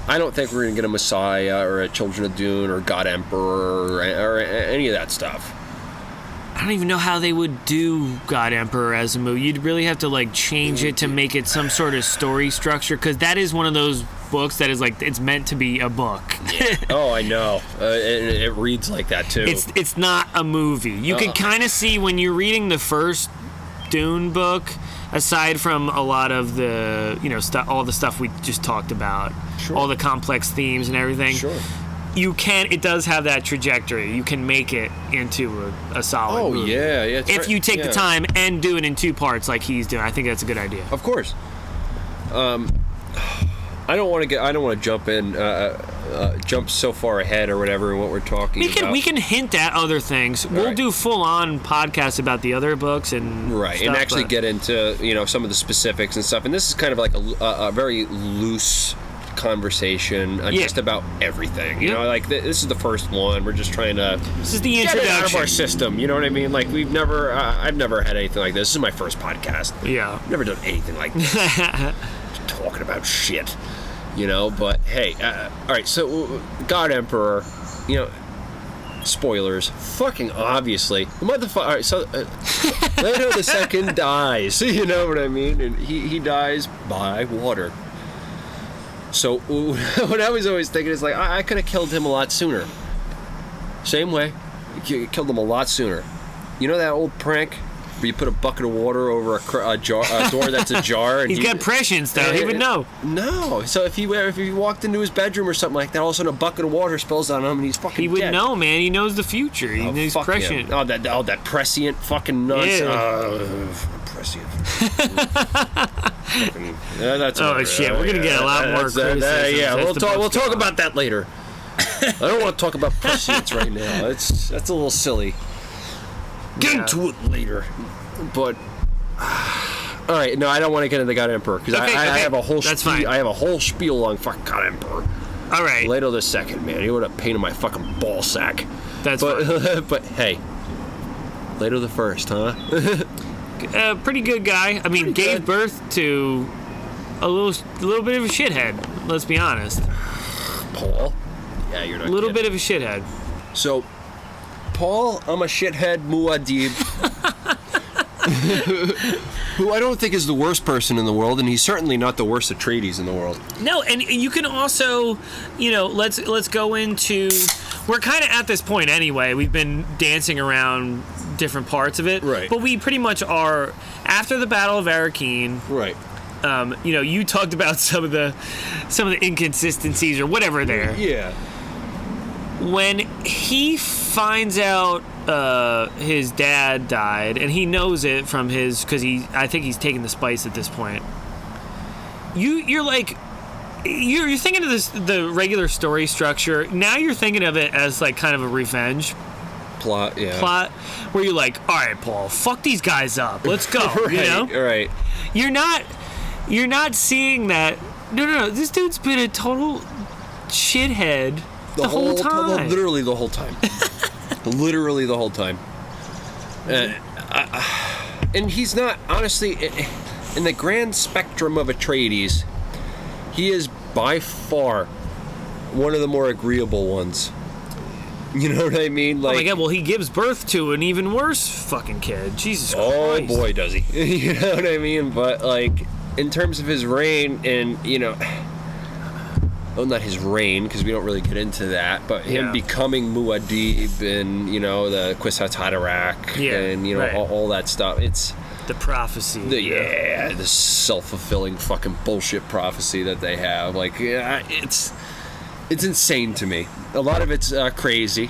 I don't think we're going to get a Messiah or a Children of Dune or God Emperor or any of that stuff. I don't even know how they would do God Emperor as a movie. You'd really have to like change it to make it some sort of story structure, because that is one of those books that is like, it's meant to be a book. Oh, I know. It reads like that too. It's not a movie. You can kind of see when you're reading the first Dune book, aside from a lot of the, you know, all the stuff we just talked about, sure, all the complex themes and everything. Sure. It does have that trajectory. You can make it into a solid movie. Yeah. If you take the time and do it in 2 parts like he's doing. I think that's a good idea. Of course. I don't want to jump so far ahead or whatever in what we're talking about. We can hint at other things. We'll do full-on podcasts about the other books and stuff, and actually get into, you know, some of the specifics and stuff. And this is kind of like a very loose conversation just about everything. You know, like this is the first one. We're just trying to this is the get introduction. it out of our system. You know what I mean? Like I've never had anything like this. This is my first podcast. Yeah, I've never done anything like this. Just talking about shit. You know, but hey, all right, so God Emperor, you know, spoilers, fucking obviously, the motherfucker, all right, so Leto the Second dies, you know what I mean, and he dies by water. So what I was always thinking is like, I could have killed him a lot sooner. Same way, you killed him a lot sooner. You know that old prank where you put a bucket of water over a door that's ajar? And He's got prescience, though. He would know. No. So if he walked into his bedroom or something like that, all of a sudden a bucket of water spills on him and he's fucking dead. He would know, man. He knows the future. He knows prescient. Oh, that prescient fucking nonsense. Yeah. Prescient. That's shit. We're gonna get a lot more criticism. Yeah, we'll talk about that later. I don't want to talk about prescience right now. That's a little silly. Get into it later. But all right, no, I don't want to get into God Emperor because I have a whole I have a whole spiel on fucking God Emperor. All right, Leto the Second, man, he would have painted my fucking ball sack. That's fine. But hey, Leto the First, huh? Pretty good guy. I mean, gave birth to a little bit of a shithead. Let's be honest. Paul. Yeah, you're not. A little bit of a shithead. So, Paul, I'm a shithead Muad'Dib, who I don't think is the worst person in the world, and he's certainly not the worst Atreides in the world. No, and you can also, you know, let's go into. We're kind of at this point anyway. We've been dancing around different parts of it, right? But we pretty much are after the Battle of Arrakeen, right? You know, you talked about some of the inconsistencies or whatever there. Yeah. When he finds out his dad died, and he knows it from because I think he's taking the spice at this point. You're like, you're thinking of the regular story structure. Now you're thinking of it as like kind of a revenge plot, where you're like, all right, Paul, fuck these guys up, let's go. Right, you know, right? You're not seeing that. No. This dude's been a total shithead. The whole time. Literally the whole time. Literally the whole time. And he's not, honestly, in the grand spectrum of Atreides, he is by far one of the more agreeable ones. You know what I mean? Like, oh my God, well, he gives birth to an even worse fucking kid. Jesus Christ. Oh boy, does he. You know what I mean? But, like, in terms of his reign and, you know... Well, not his reign, because we don't really get into that, but him becoming Muad'Dib and, you know, the Kwisatz Haderach and, you know, all that stuff. It's the prophecy. The self-fulfilling fucking bullshit prophecy that they have. Like, it's insane to me. A lot of it's crazy.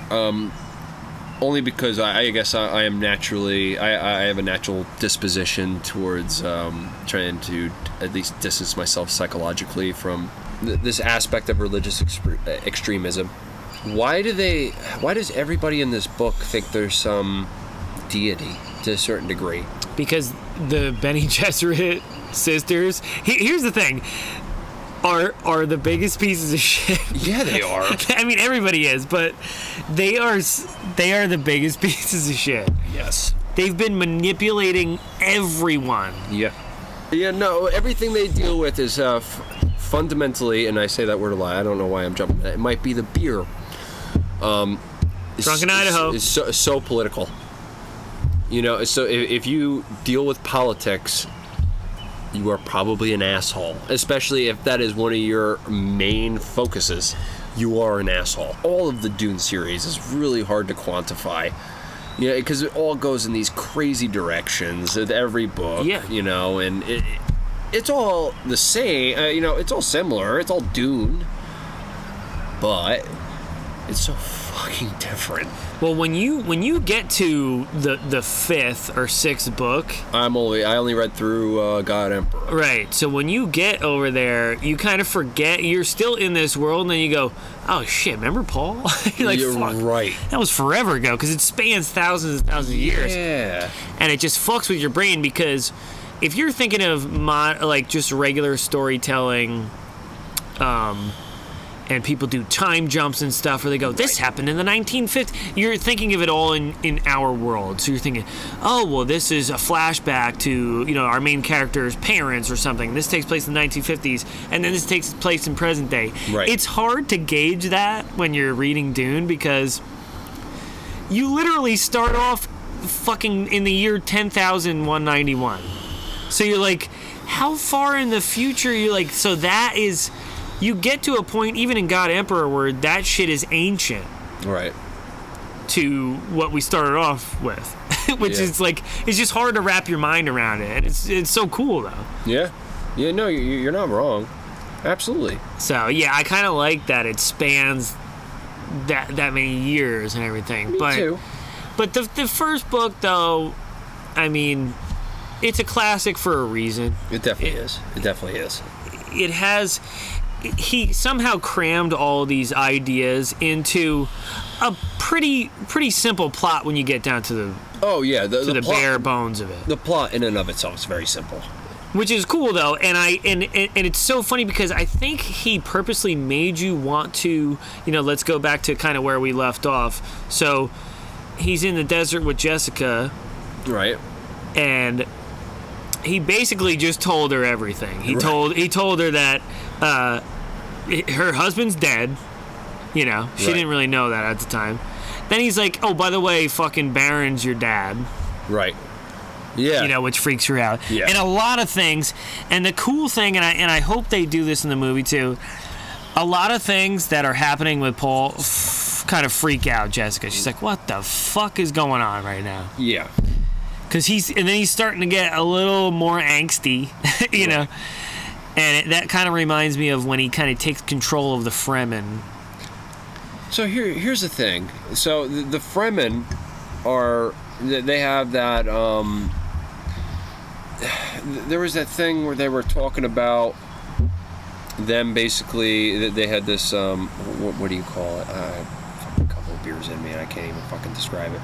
Only because I guess I am naturally... I have a natural disposition towards trying to at least distance myself psychologically from... this aspect of religious extremism. Why does everybody in this book think there's some deity to a certain degree? Because the Bene Gesserit sisters, here's the thing, are the biggest pieces of shit. Yeah, they are. I mean, everybody is, but they are the biggest pieces of shit. Yes. They've been manipulating everyone. Yeah. Yeah, no, everything they deal with is fundamentally, and I say that word a lot, I don't know why I'm jumping at it, might be the beer. Drunken Idaho. It's so political. You know, so if you deal with politics, you are probably an asshole. Especially if that is one of your main focuses. You are an asshole. All of the Dune series is really hard to quantify. Yeah, because it all goes in these crazy directions with every book. Yeah. You know, and it's all the same. You know, it's all similar. It's all Dune. But it's so fucking different. Well, when you get to the fifth or sixth book, I only read through God Emperor. Right. So when you get over there, you kind of forget you're still in this world, and then you go, "Oh shit, remember Paul?" You're fuck, right. That was forever ago because it spans thousands and thousands of years. Yeah. And it just fucks with your brain because if you're thinking of like just regular storytelling, and people do time jumps and stuff where they go, this happened in the 1950s. You're thinking of it all in our world. So you're thinking, oh, well, this is a flashback to, you know, our main character's parents or something. This takes place in the 1950s, and then this takes place in present day. Right. It's hard to gauge that when you're reading Dune because you literally start off fucking in the year 10,191. So you're like, how far in the future? You're like, so that is... You get to a point, even in God Emperor, where that shit is ancient. Right. To what we started off with. Which is like, it's just hard to wrap your mind around it. It's so cool, though. Yeah. Yeah, no, you're not wrong. Absolutely. So, yeah, I kind of like that it spans that many years and everything. Me too. But the first book, though, I mean, it's a classic for a reason. It definitely is. It definitely is. It has... He somehow crammed all these ideas into a pretty simple plot when you get down to the the plot, bare bones of it. The plot in and of itself is very simple, which is cool though, and it's so funny because I think he purposely made you want to, you know, let's go back to kind of where we left off. So he's in the desert with Jessica, right? And he basically just told her everything. He told her that her husband's dead. You know, she didn't really know that at the time. Then he's like, "Oh, by the way, fucking Baron's your dad." Right. Yeah. You know, which freaks her out. Yeah. And a lot of things. And the cool thing, and I hope they do this in the movie too. A lot of things that are happening with Paul kind of freak out Jessica. She's like, "What the fuck is going on right now?" Yeah. Because then he's starting to get a little more angsty, you know, and that kind of reminds me of when he kind of takes control of the Fremen. So here's the thing. So the Fremen they have that. There was that thing where they were talking about them basically. They had this. What do you call it? A couple of beers in me, and I can't even fucking describe it.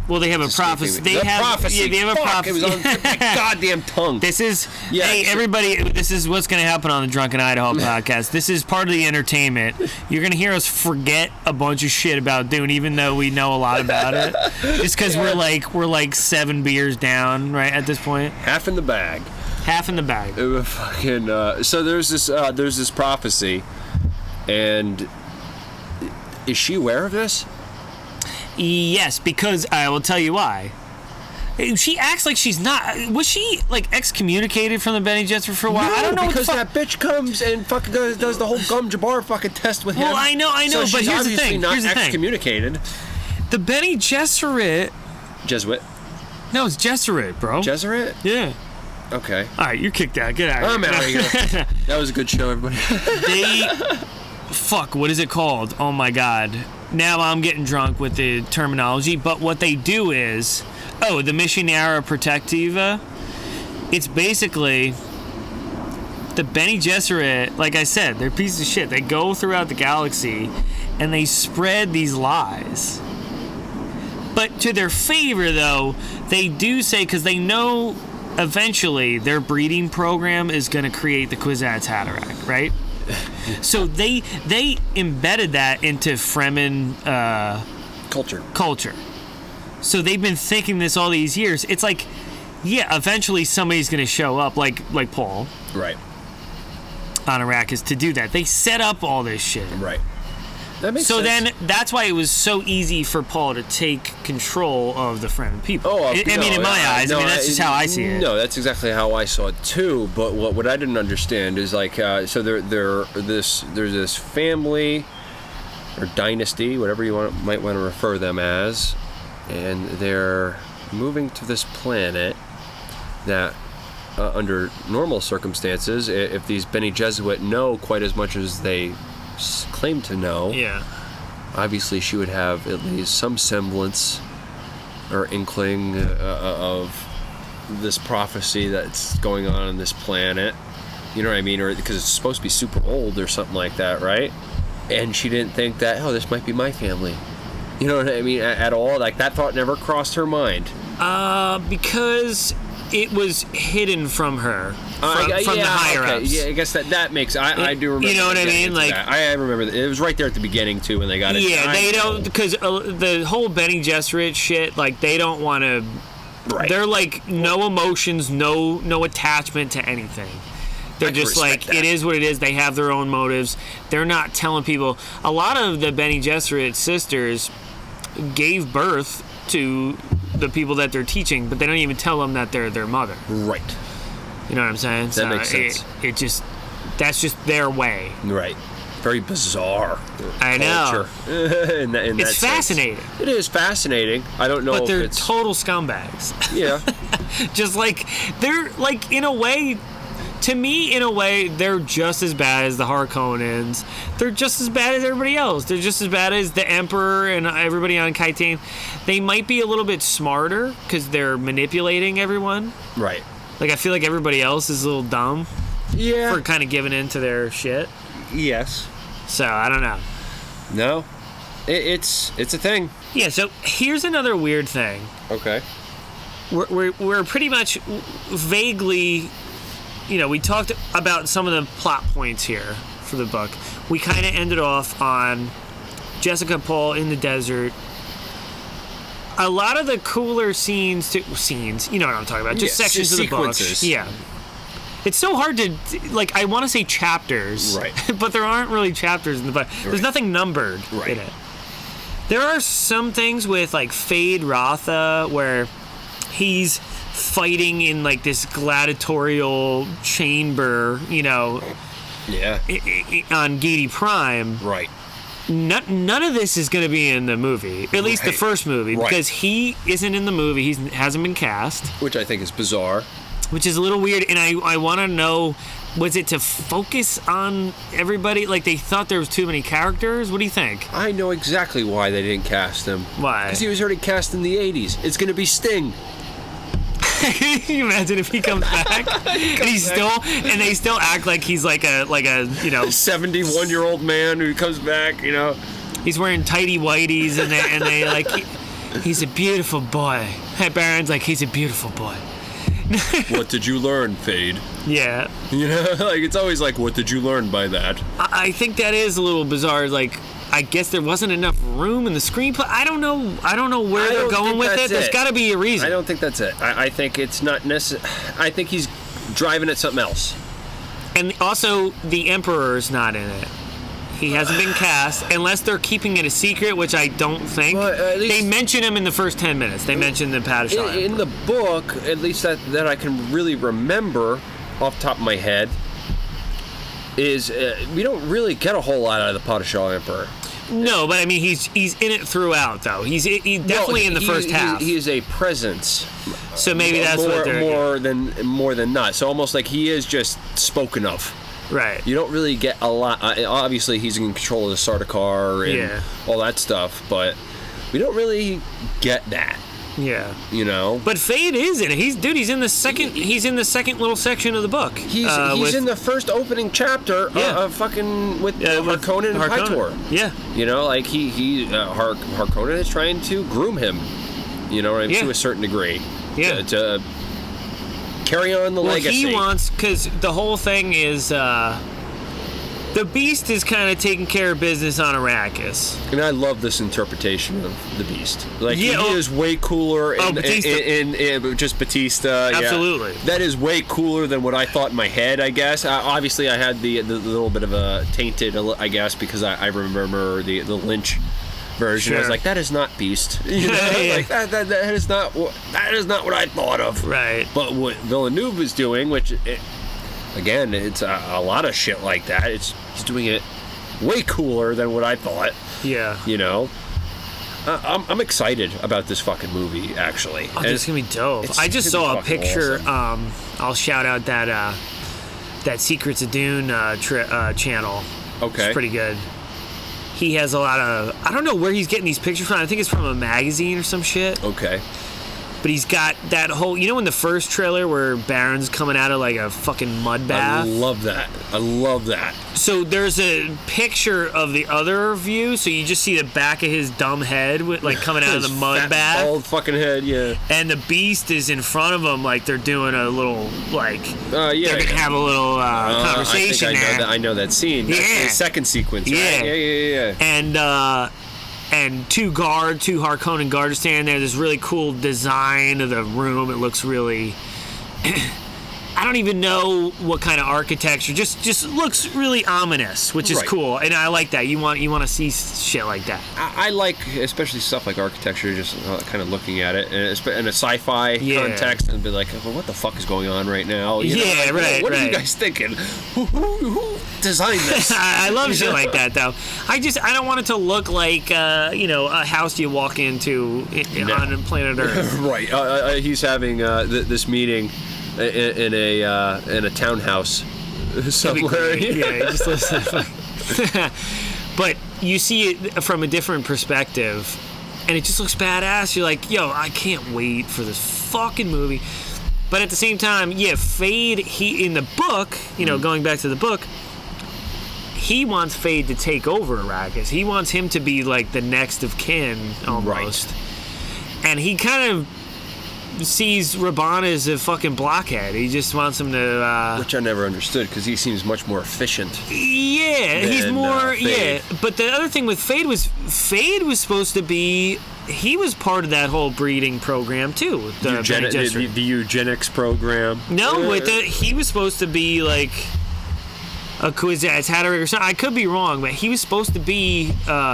Well, they have a prophecy. They have prophecy. Yeah, they have a prophecy. It was on my goddamn tongue. Hey, everybody, this is what's going to happen on the Drunken Idaho podcast. This is part of the entertainment. You're going to hear us forget a bunch of shit about Dune, even though we know a lot about it. Just because we're like 7 beers down, right, at this point. Half in the bag. Half in the bag. It was fucking. So there's this prophecy, and is she aware of this? Yes, because I will tell you why. She acts like she's not. Was she like excommunicated from the Bene Gesserit for a while? No, I don't know. Because that bitch comes and fucking does the whole gum jabbar fucking test with him. Well, I know. So but here's the thing. Not excommunicated. The Bene Gesserit. Jesuit. No, it's Gesserit, bro. Gesserit? Yeah. Okay. All right, you're kicked out. Get out of here. I'm out of here. That was a good show, everybody. Fuck, what is it called? Oh my god. Now I'm getting drunk with the terminology, but what they do is, the Missionaria Protectiva, it's basically the Bene Gesserit, like I said, they're pieces of shit. They go throughout the galaxy and they spread these lies. But to their favor, though, they do say, because they know eventually their breeding program is going to create the Kwisatz Haderach, right? So they embedded that into Fremen culture. So they've been thinking this all these years. It's like, yeah, eventually somebody's going to show up, like Paul, right, on Arrakis to do that. They set up all this shit, right. That makes sense. So sense. then that's why it was so easy for Paul to take control of the Fremen people. Oh, I mean, in my eyes, that's just how I see it. No, that's exactly how I saw it too. But what I didn't understand is like, so there's this family or dynasty, whatever you might want to refer them as, and they're moving to this planet that, under normal circumstances, if these Bene Gesserit know quite as much as they claim to know, obviously she would have at least some semblance or inkling of this prophecy that's going on this planet. You know what I mean? Or because it's supposed to be super old or something like that, right? And she didn't think that, oh, this might be my family. You know what I mean? At all? Like, that thought never crossed her mind. Because it was hidden from her, from the higher-ups. Yeah, I guess that makes... I do remember... You know what I mean? Like, I remember... It was right there at the beginning, too, when they got it. Yeah, they don't... Because the whole Bene Gesserit shit, like, they don't want to... Right. They're like, no emotions, no attachment to anything. They're just like, that. It is what it is. They have their own motives. They're not telling people... A lot of the Bene Gesserit sisters gave birth to the people that they're teaching, but they don't even tell them that they're their mother. Right. You know what I'm saying? That makes sense. It just... That's just their way. Right. Very bizarre. I know. in it's fascinating. Sense. It is fascinating. I don't know but if they're it's... total scumbags. Yeah. Just like... They're, like, in a way... To me, in a way, they're just as bad as the Harkonnens. They're just as bad as everybody else. They're just as bad as the Emperor and everybody on Kaitain. They might be a little bit smarter because they're manipulating everyone. Right. Like, I feel like everybody else is a little dumb. Yeah. For kind of giving in to their shit. Yes. So, I don't know. No. It's a thing. Yeah, so here's another weird thing. Okay. We're pretty much vaguely... You know, we talked about some of the plot points here for the book. We kind of ended off on Jessica Paul in the desert. A lot of the cooler scenes, you know what I'm talking about, just sections of the book. Yeah. It's so hard to, like, I want to say chapters, right? But there aren't really chapters in the book. There's nothing numbered in it. There are some things with, like, Fade Rotha where he's fighting in like this gladiatorial chamber, you know, on Giedi Prime. Right. None of this is going to be in the movie, at least the first movie, because he isn't in the movie. He hasn't been cast, which I think is bizarre. Which is a little weird, and I want to know, was it to focus on everybody? Like, they thought there was too many characters? What do you think? I know exactly why they didn't cast him. Why? Because he was already cast in the 80s. It's going to be Sting. Can you imagine if he comes back and they still act like he's like a you know 71-year-old man who comes back, you know, he's wearing tighty whities and they like he's a beautiful boy. Hey, Baron's like, he's a beautiful boy. What did you learn, Fade? Yeah, you know, like it's always like, what did you learn by that? I think that is a little bizarre. Like, I guess there wasn't enough room in the screenplay. I don't know where they're going with it. There's got to be a reason. I don't think that's it. I think it's not necessary. I think he's driving at something else. And also, the Emperor's not in it. He hasn't been cast, unless they're keeping it a secret, which I don't think. Well, they mention him in the first 10 minutes. They mention the Padishah. In the book, at least that I can really remember off the top of my head, is we don't really get a whole lot out of the Padishah Emperor. No, but I mean, he's in it throughout, though. He's definitely in the first half. He is a presence. So maybe that's what they're... More than not. So almost like he is just spoken of. Right. You don't really get a lot. Obviously, he's in control of the Sardaukar and all that stuff, but we don't really get that. Yeah. You know. But Fade is in it. He's in the second. He's in the second little section of the book. He's in the first opening chapter of fucking with Harkonnen and Pytor. Yeah. You know, like Harkonnen is trying to groom him. You know, to a certain degree. Yeah. To carry on the legacy. He wants, because the whole thing is The Beast is kind of taking care of business on Arrakis. And I love this interpretation of the Beast. Like, he is way cooler in just Batista. Absolutely. Yeah. That is way cooler than what I thought in my head, I guess. Obviously, I had the little bit of a tainted, I guess, because I remember the Lynch version. Sure. I was like, that is not Beast. You know? Like, that is not what I thought of. Right. But what Villeneuve is doing, which... Again, it's a lot of shit like that. He's doing it way cooler than what I thought. Yeah. You know? I'm excited about this fucking movie, actually. Oh, it's going to be dope. I just saw a picture. Awesome. I'll shout out that Secrets of Dune channel. Okay. It's pretty good. He has a lot of... I don't know where he's getting these pictures from. I think it's from a magazine or some shit. Okay. But he's got that whole... You know in the first trailer where Baron's coming out of like a fucking mud bath? I love that. So there's a picture of the other view, so you just see the back of his dumb head like coming out of the mud bath. Bald fucking head, yeah. And the Beast is in front of him like they're doing a little like... they're going to have a little conversation I know that scene. Yeah. That's the second sequence, right? Yeah. And two Harkonnen guards standing there. There's really cool design of the room. It looks really... I don't even know what kind of architecture. Just looks really ominous, which is cool. And I like that. You want to see shit like that. I like, especially stuff like architecture, just kind of looking at it in a sci-fi context and be like, well, what the fuck is going on right now? You know, like, what are you guys thinking? Who designed this? I love shit like that, though. I don't want it to look like a house you walk into on planet Earth. Right. He's having this meeting in a townhouse somewhere. Yeah, just listen. But you see it from a different perspective, and it just looks badass. You're like, yo, I can't wait for this fucking movie. But at the same time, Fade, he in the book, going back to the book, he wants Fade to take over Arrakis. He wants him to be like the next of kin, almost. Right. And he kind of sees Raban as a fucking blockhead. He just wants him to... Which I never understood, because he seems much more efficient. Yeah, he's more... yeah, but the other thing with Fade was supposed to be... He was part of that whole breeding program, too. The eugenics program. No, he was supposed to be, like... a Kwisatz Haderach or something. I could be wrong, but he was supposed to be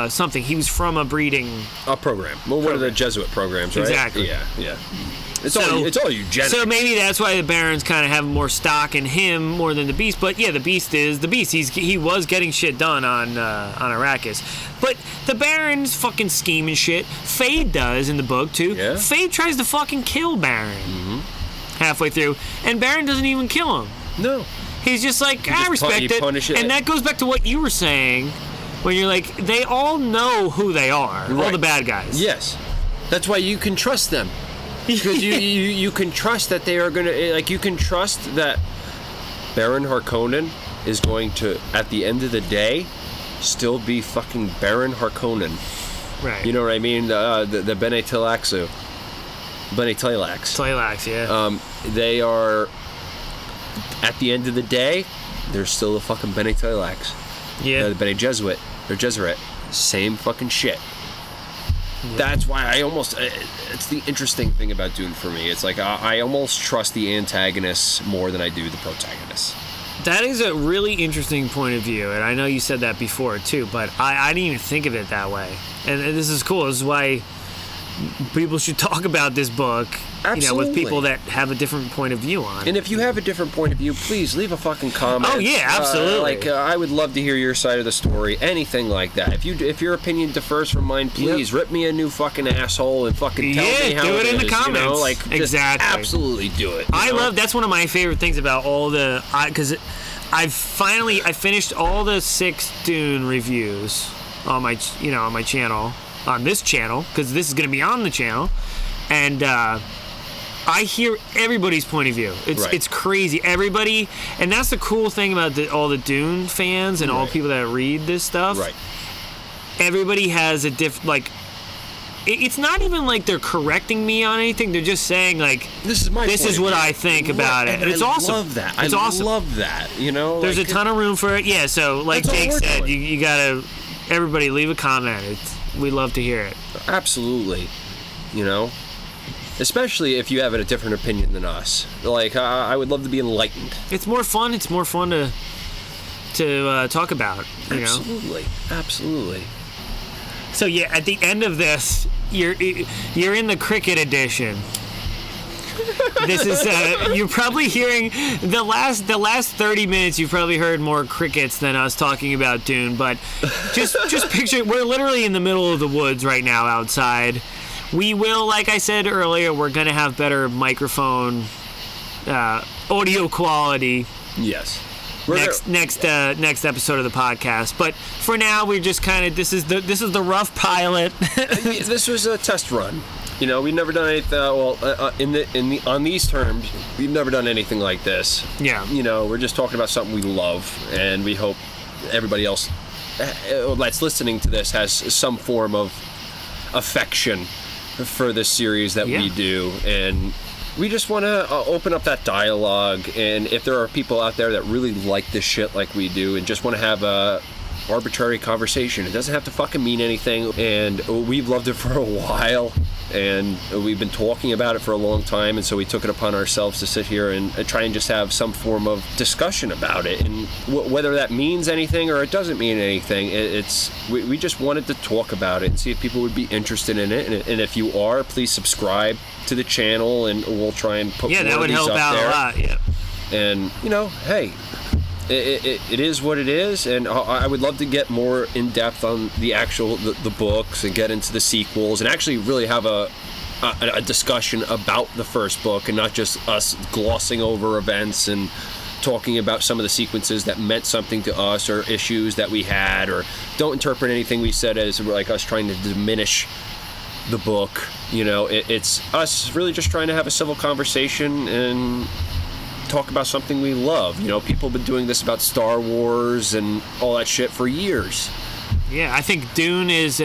something. He was from a breeding... A program. Well, one of the Jesuit programs, right? Exactly. Yeah. It's all eugenics. So maybe that's why the Barons kind of have more stock in him more than the Beast. But yeah, the Beast is the Beast. He was getting shit done on Arrakis. But the Barons fucking scheme and shit. Fade does in the book too. Yeah. Fade tries to fucking kill Baron halfway through, and Baron doesn't even kill him. No. He's just like, I respect it. And that goes back to what you were saying, when you're like, they all know who they are, all the bad guys. Yes. That's why you can trust them. Because you can trust that they are going to, like, you can trust that Baron Harkonnen is going to, at the end of the day, still be fucking Baron Harkonnen. Right. You know what I mean? The Bene Tleilax. Tleilax, yeah. They are... At the end of the day, they're still the fucking Bene Tleilax. Yeah. The Bene Jesuit. They're Jesuit. Same fucking shit. Yeah. That's why I almost... It's the interesting thing about Dune for me. It's like I almost trust the antagonists more than I do the protagonists. That is a really interesting point of view, and I know you said that before, too, but I didn't even think of it that way. And this is cool. This is why people should talk about this book, with people that have a different point of view on it. And if you have a different point of view, please leave a fucking comment. Oh yeah, absolutely. I would love to hear your side of the story. Anything like that. If your opinion differs from mine, please rip me a new fucking asshole and fucking tell me how do it in the comments. Exactly. Just absolutely do it. That's one of my favorite things about all the because I finished all the 6 Dune reviews on my channel. On this channel, because this is going to be on the channel, and I hear everybody's point of view. It's crazy. Everybody, and that's the cool thing about all the Dune fans and all people that read this stuff. Right. Everybody has a different, like, it's not even like they're correcting me on anything. They're just saying like, this is what I think about it. And it's awesome. I love that. It's awesome. I love that. You know, there's a ton of room for it. Yeah. So like Jake said, you gotta, everybody leave a comment. We love to hear it. Absolutely. You know, especially if you have a different opinion than us. Like, I would love to be enlightened. It's more fun. It's more fun to talk about. You Absolutely. know? Absolutely. So yeah, at the end of this, you're in the cricket edition. This is you're probably hearing the last 30 minutes. You've probably heard more crickets than us talking about Dune. But just picture, we're literally in the middle of the woods right now outside. We will, like I said earlier, we're gonna have better microphone audio quality. Yes. Next episode of the podcast. But for now, we're just kind of this is the rough pilot. This was a test run. You know, we've never done anything. On these terms, we've never done anything like this. Yeah. You know, we're just talking about something we love, and we hope everybody else that's listening to this has some form of affection for this series that we do, and we just want to open up that dialogue. And if there are people out there that really like this shit like we do and just want to have a arbitrary conversation, it doesn't have to fucking mean anything. And we've loved it for a while, and we've been talking about it for a long time, and so we took it upon ourselves to sit here and try and just have some form of discussion about it. And whether that means anything or it doesn't mean anything, we just wanted to talk about it and see if people would be interested in it. And if you are, please subscribe to the channel, and we'll try and put more that would of these help up out there. a lot. Yeah. And you know, hey, it is what it is, and I would love to get more in depth on the actual the books and get into the sequels and actually really have a discussion about the first book and not just us glossing over events and talking about some of the sequences that meant something to us or issues that we had, or don't interpret anything we said as like us trying to diminish the book. You know, it's us really just trying to have a civil conversation and talk about something we love. You know, people have been doing this about Star Wars and all that shit for years. Yeah, I think Dune is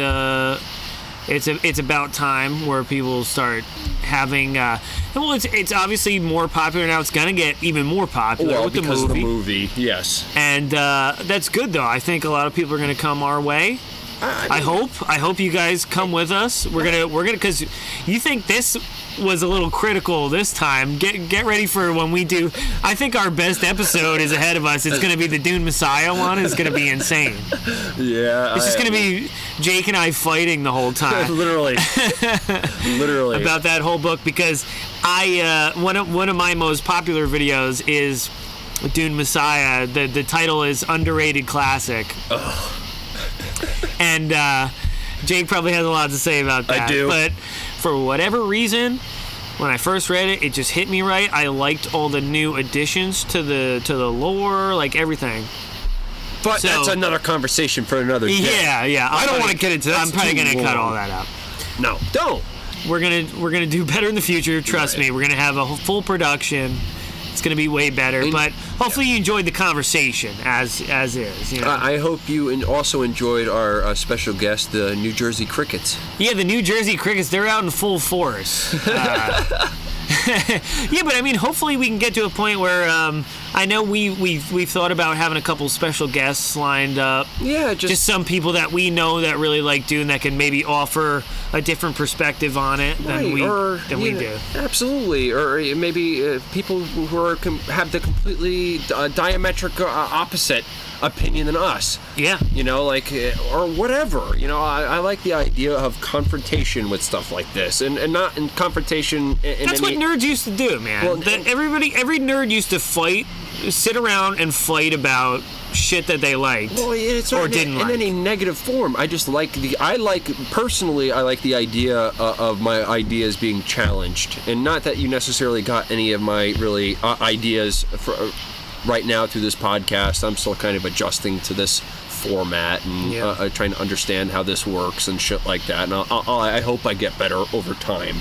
it's about time where people start having well, it's obviously more popular now. It's gonna get even more popular with the movie. Because of the movie, yes. And that's good though. I think a lot of people are gonna come our way. I hope you guys come with us. We're gonna because you think this was a little critical this time. Get ready for when we do. I think our best episode is ahead of us. It's gonna be the Dune Messiah one. It's gonna be insane. Yeah, it's just gonna be Jake and I fighting the whole time. literally about that whole book, because I one of my most popular videos is Dune Messiah. The title is Underrated Classic. Ugh. And Jake probably has a lot to say about that. I do. But for whatever reason, when I first read it, it just hit me right. I liked all the new additions to the lore, like everything. But that's another conversation for another day. Yeah. I don't want to get into that. I'm probably gonna cut all that out. No, don't. We're gonna do better in the future. Trust me. We're gonna have a full production. It's going to be way better, but hopefully you enjoyed the conversation as is. You know? I hope you also enjoyed our special guest, the New Jersey Crickets. Yeah, the New Jersey Crickets, they're out in full force. Yeah, but I mean, hopefully we can get to a point where I know we've thought about having a couple special guests lined up. Yeah, just some people that we know that really like Dune that can maybe offer a different perspective on it than we do. Absolutely, or maybe people who have the completely diametric opposite opinion than us. Yeah. You know, like, or whatever. You know, I like the idea of confrontation with stuff like this, and not in confrontation. That's what nerds used to do, man. Well, every nerd used to sit around and fight about shit that they liked or didn't like. In any negative form. I like the idea of my ideas being challenged, and not that you necessarily got any of my really ideas right now through this podcast. I'm still kind of adjusting to this format and trying to understand how this works and shit like that, and I hope I get better over time.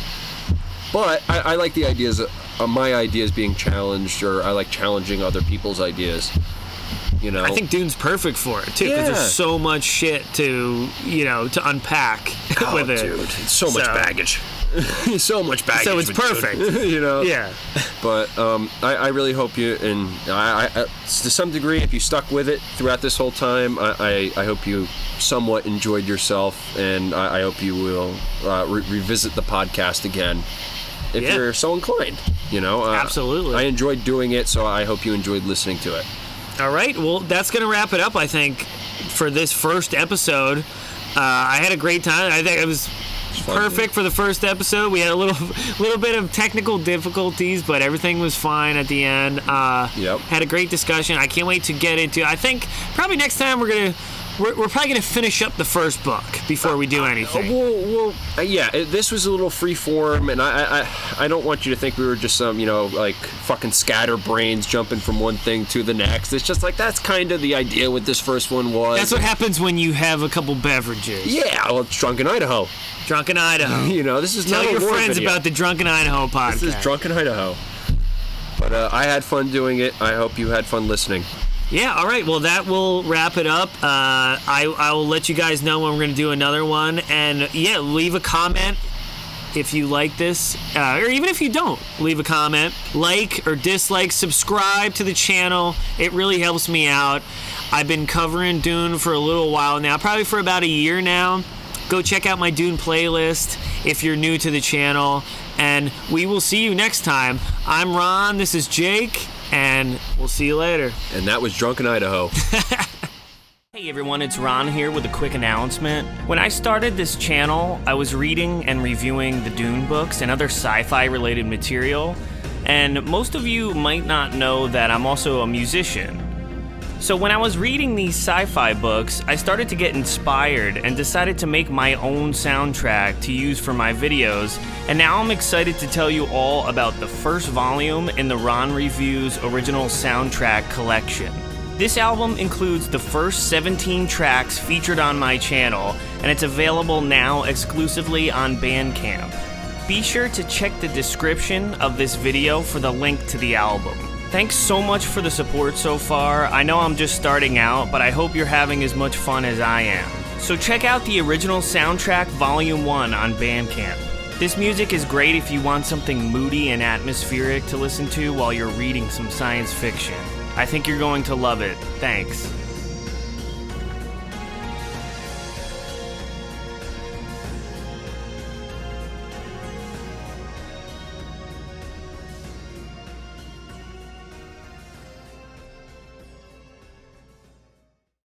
But I like the ideas, my ideas being challenged, or I like challenging other people's ideas. You know, I think Dune's perfect for it too, because there's so much shit to unpack with it. Dude, so much baggage. So much baggage. So it's perfect. You know. Yeah. But I really hope you, and I to some degree, if you stuck with it throughout this whole time, I hope you somewhat enjoyed yourself, and I hope you will revisit the podcast again if you're so inclined. You know. Absolutely. I enjoyed doing it, so I hope you enjoyed listening to it. All right, well, that's going to wrap it up, I think, for this first episode. I had a great time. I think it was perfect for the first episode. We had a little bit of technical difficulties, but everything was fine at the end. Had a great discussion. I can't wait to get into it. I think probably next time we're probably going to finish up the first book before we do anything. This was a little free form, and I don't want you to think we were just some, like fucking scatterbrains jumping from one thing to the next. It's just like that's kind of the idea what this first one was. That's what happens when you have a couple beverages. Yeah, well, it's Drunken Idaho. Drunken Idaho. This is Tell not your a war friends video. about the Drunken Idaho podcast. This is Drunken Idaho. But I had fun doing it. I hope you had fun listening. Yeah, all right. Well, that will wrap it up. I will let you guys know when we're going to do another one. And, leave a comment if you like this. Or even if you don't, leave a comment. Like or dislike. Subscribe to the channel. It really helps me out. I've been covering Dune for a little while now, probably for about a year now. Go check out my Dune playlist if you're new to the channel. And we will see you next time. I'm Ron. This is Jake. And we'll see you later. And that was Drunken Idaho. Hey everyone, it's Ron here with a quick announcement. When I started this channel, I was reading and reviewing the Dune books and other sci-fi related material. And most of you might not know that I'm also a musician. So when I was reading these sci-fi books, I started to get inspired and decided to make my own soundtrack to use for my videos, and now I'm excited to tell you all about the first volume in the Ron Reviews original soundtrack collection. This album includes the first 17 tracks featured on my channel, and it's available now exclusively on Bandcamp. Be sure to check the description of this video for the link to the album. Thanks so much for the support so far. I know I'm just starting out, but I hope you're having as much fun as I am. So check out the original soundtrack Volume 1 on Bandcamp. This music is great if you want something moody and atmospheric to listen to while you're reading some science fiction. I think you're going to love it. Thanks.